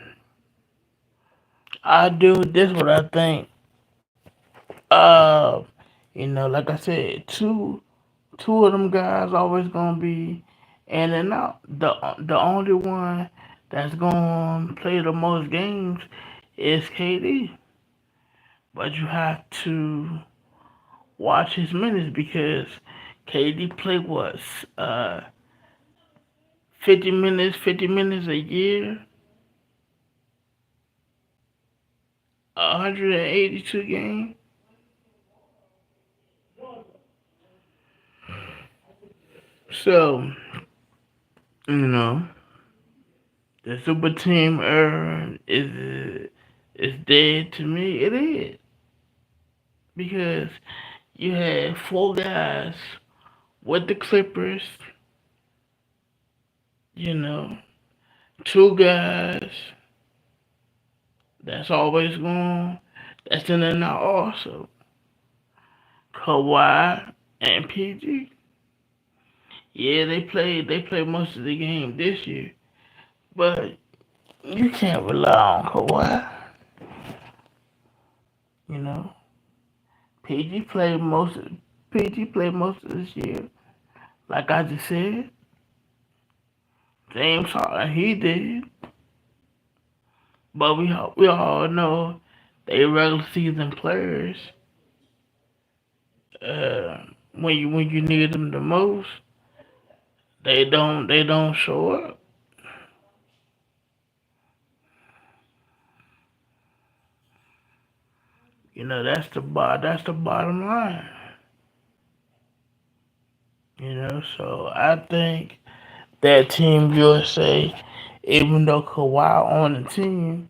I do this what I think. Uh, like I said, two of them guys always gonna be in and out. The only one that's gonna play the most games is KD. But you have to watch his minutes because KD played what 50 minutes a year, 182 games. So you know the super team era is dead to me. It is because you had four guys with the Clippers. You know, two guys that's always going. That's in and out also. Kawhi and PG. Yeah, they played most of the game this year, but you can't rely on Kawhi. You know, PG played most. PG played most of this year. Like I just said, James Harden he did, but we all know they regular season players. when you need them the most, they don't show up. That's the bottom line. So I think that Team USA, even though Kawhi on the team,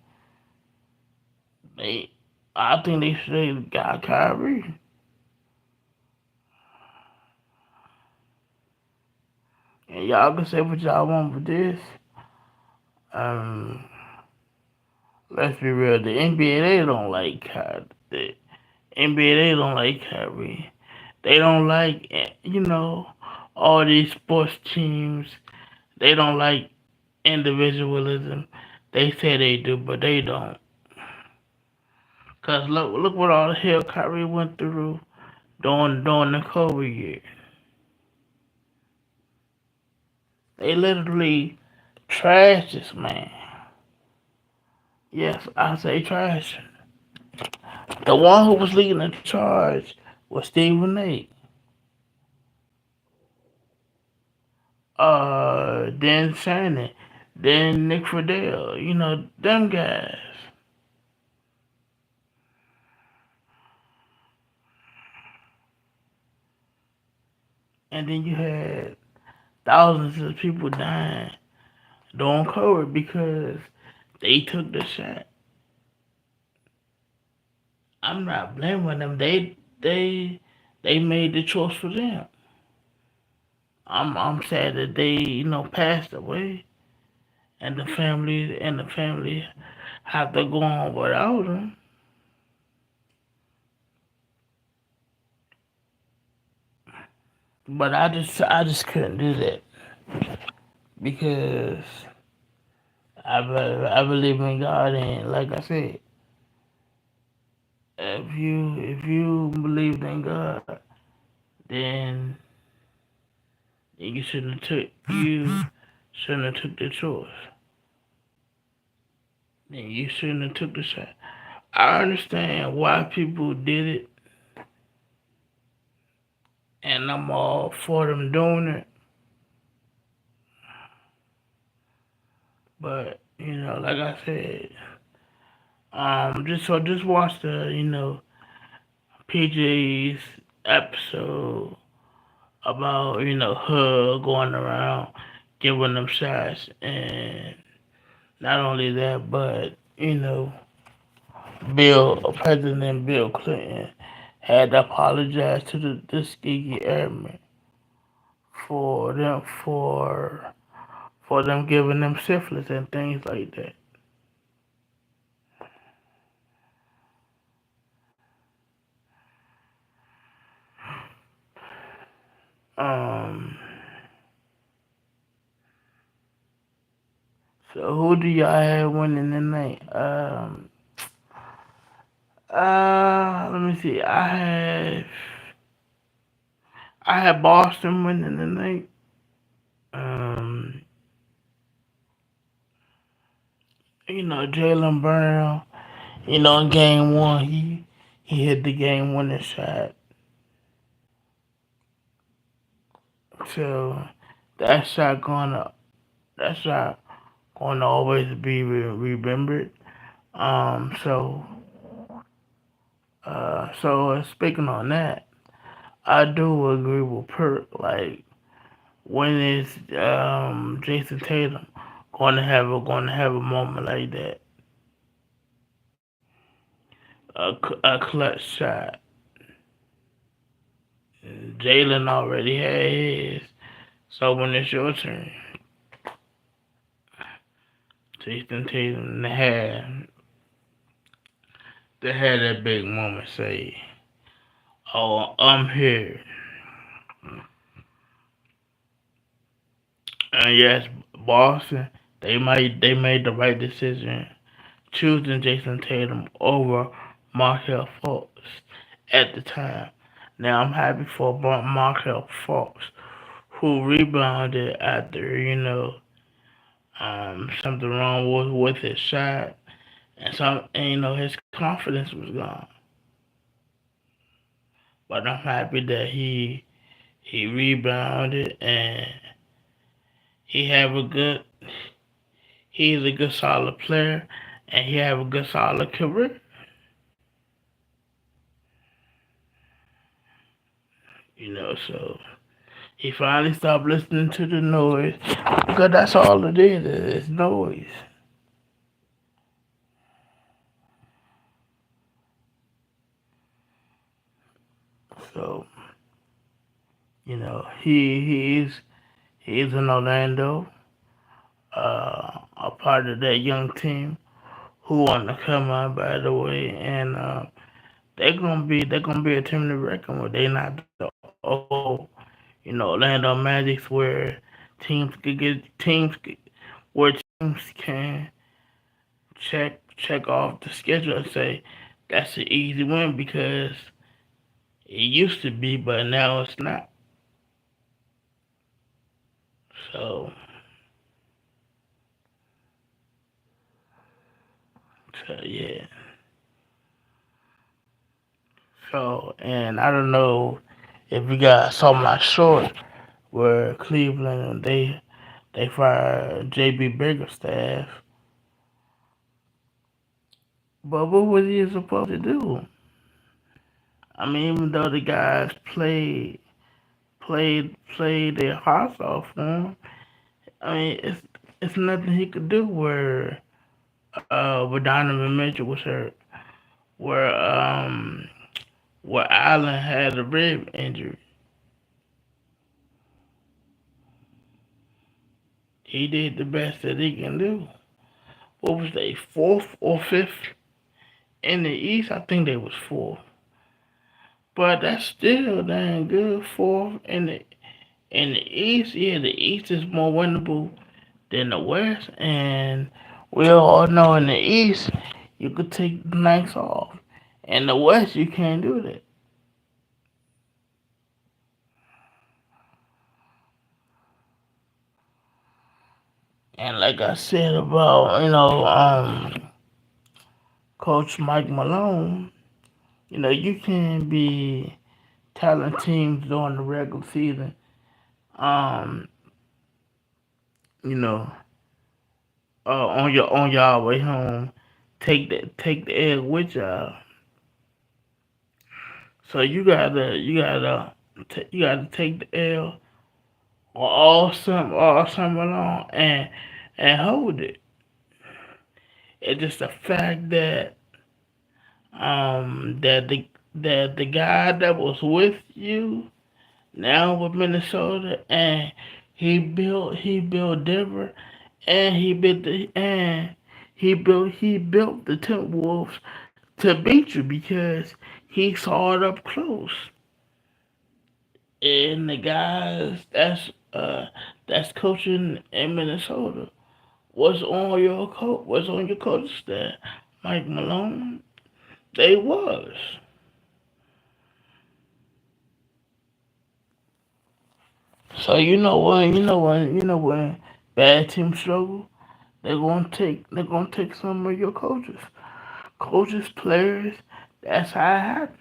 they I think they should have got Kyrie. And y'all can say what y'all want with this. Um, let's be real. The NBA they don't like Kyrie. The NBA they don't like Kyrie. They don't like all these sports teams. They don't like individualism. They say they do, but they don't. Cause look what all the hell Kyrie went through during the COVID year. They literally trashed this man. Yes, I say trash. The one who was leading the charge was Stephen A. Then Shannon, then Nick Friedel. Them guys. And then you had thousands of people dying during COVID because they took the shot. I'm not blaming them. They made the choice for them. I'm sad that they passed away, and the family have to go on without them. But I just couldn't do that because I believe in God, and like I said, if you believed in God, then you shouldn't have took the choice. Then you shouldn't have took the shot. I understand why people did it, and I'm all for them doing it. But like I said, just watch the PJ's episode about her going around giving them shots, and not only that, but President Bill Clinton had to apologize to the Tuskegee Airmen for them giving them syphilis and things like that. Um, so who do y'all have winning tonight? Let me see. I have Boston winning tonight. Um, Jalen Brown. In game one, he hit the game winning shot. So that shot gonna that shot gonna always be remembered. So speaking on that, I do agree with Perk. Like, when is Jason Tatum going to have a moment like that? A clutch shot. Jalen already had his. So when it's your turn, Jason Tatum they had that big moment. Say, "Oh, I'm here." And yes, Boston, they made the right decision choosing Jason Tatum over Markel Fultz at the time. Now I'm happy for Markel Fultz, who rebounded after something wrong with his shot, and his confidence was gone. but I'm happy that he rebounded and he have a good he's a good solid player and he have a good solid career. So he finally stopped listening to the noise because that's all it is noise. So he's in Orlando, a part of that young team who want to come out by the way, and they're gonna be a team to reckon with. They not the old Orlando Magics where teams where teams can check off the schedule and say that's an easy win because it used to be, but now it's not. So, so yeah. So, and I don't know if you guys saw my short where Cleveland they fired JB Biggerstaff, but what was he supposed to do? I mean, even though the guys played their hearts off for him, I mean it's nothing he could do where Donovan Mitchell was hurt, where um where Allen had a rib injury. He did the best that he can do. What was they, fourth or fifth in the East? I think they was fourth. But that's still dang good. Fourth in the East. Yeah, the East is more winnable than the West, and we all know in the East you could take the nights off. In the West you can't do that. And like I said about Coach Mike Malone, you can be telling teams during the regular season, um, you know, on y'all way home, take the egg with y'all. So you gotta take the L all summer long and hold it. It's just the fact that the guy that was with you now with Minnesota and he built Denver and he built the Timberwolves to beat you because he saw it up close. And the guys that's coaching in Minnesota was on your coach staff. Mike Malone, they was. So you know when bad teams struggle, they're gonna take some of your coaches, players. That's how it happens.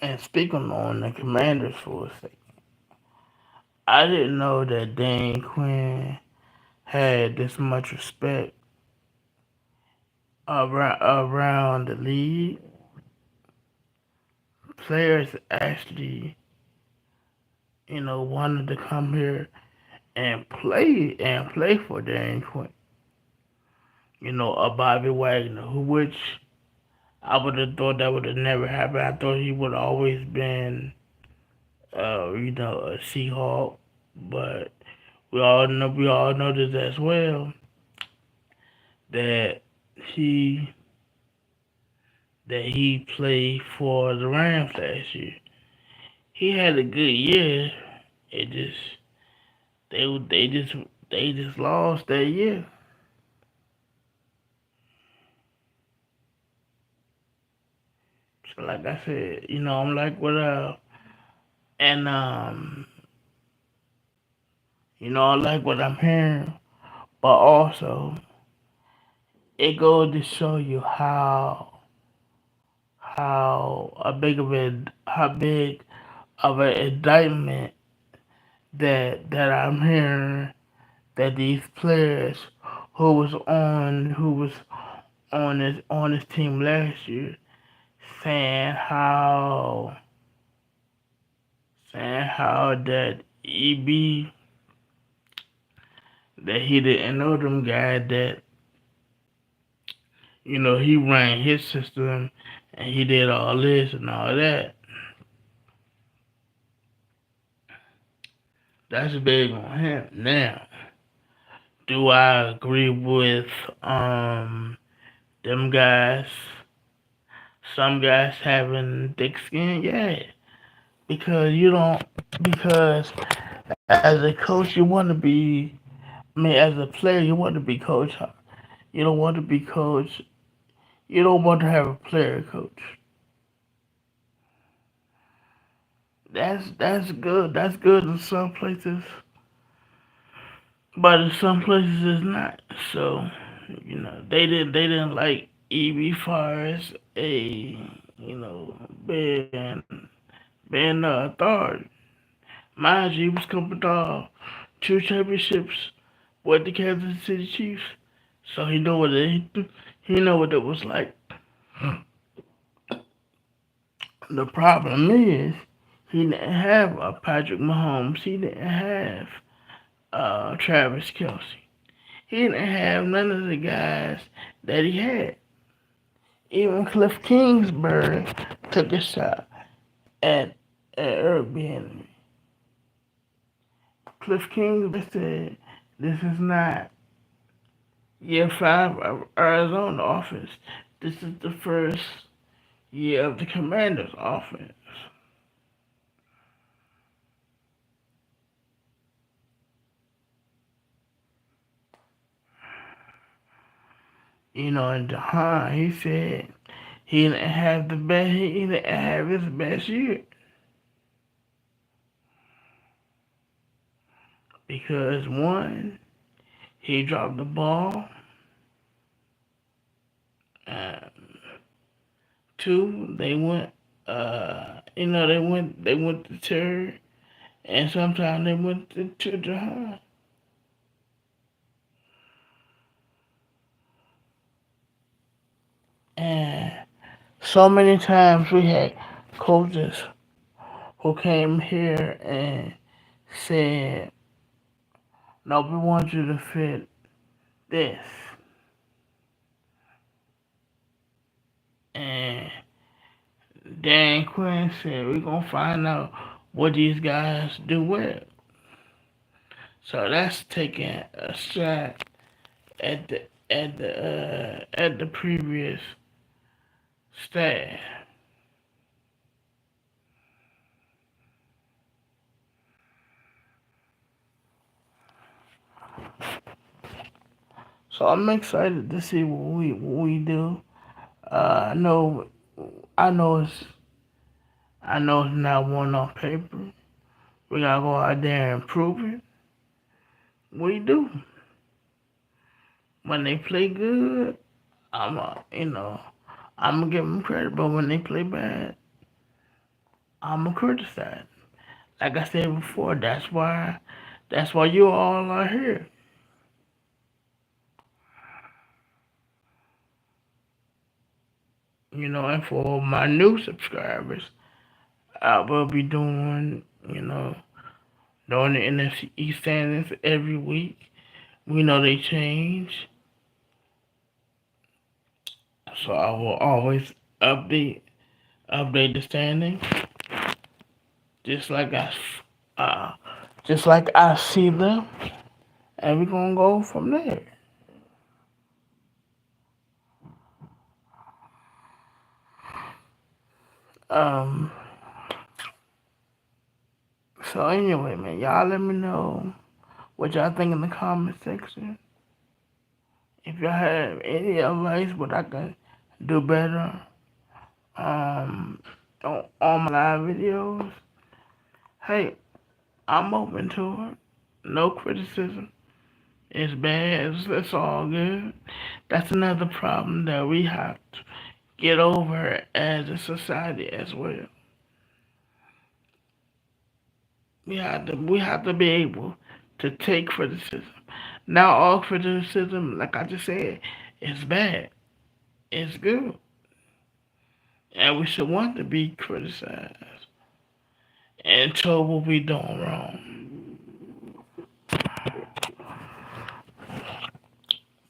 And speaking on the Commanders for a second, I didn't know that Dan Quinn had this much respect around the league. Players actually, wanted to come here and play for Dan Quinn. A Bobby Wagner, which I would have thought that would have never happened. I thought he would have always been, a Seahawk, but we all know this as well that he he played for the Rams last year. He had a good year. It just they just lost that year. So like I said, I'm like what and I like what I'm hearing, but also it goes to show you how big of an indictment that I'm hearing that these players who was on this team last year saying how that that he didn't know them guys that he ran his system and he did all this and all that. That's big on him. Now, do I agree with them guys? Some guys having thick skin, yeah, because you don't because as a coach you want to be. I mean, as a player you want to be coach. You don't want to be coach. You don't want to have a player coach. That's good. That's good in some places, but in some places it's not. So they didn't like EB Fires a being the authority. Mind you, he was coming off 2 championships with the Kansas City Chiefs, so he know what it was like. The problem is he didn't have Patrick Mahomes. He didn't have Travis Kelsey. He didn't have none of the guys that he had. Even Cliff Kingsbury took a shot at Airbnb. Cliff Kingsbury said, "This is not year 5 of Arizona offense. This is the first year of the Commanders offense." And Jahan, he said he didn't have the best. He didn't have his best year because one, he dropped the ball. Um, Two, they went. They went to Terry, and sometimes they went to Jahan. And so many times we had coaches who came here and said, "No, we want you to fit this," and Dan Quinn said, "We're gonna find out what these guys do well." So that's taking a shot at the previous staff. So I'm excited to see what we do. I know I know it's not one on paper. We gotta go out there and prove it. We do. When they play good, I'm gonna give them credit. But when they play bad, I'm gonna criticize. Like I said before, that's why you all are here. And for my new subscribers, I will be doing the NFC East standings every week. We know they change, so I will always update update the standings, just like uh, I see them, and we're gonna go from there. Um. So anyway, man, y'all let me know what y'all think in the comment section. If y'all have any advice what I can do better, um on my live videos, hey, I'm open to it. No criticism. It's bad. It's all good. That's another problem that we have to get over as a society as well. We have to be able to take criticism. Not all criticism, like I just said, is bad. It's good. And we should want to be criticized and told what we doing wrong.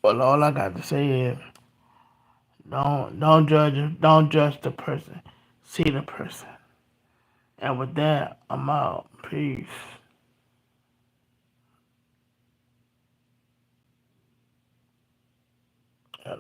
But all I got to say is don't judge the person. See the person. And with that, I'm out. Peace. Yeah,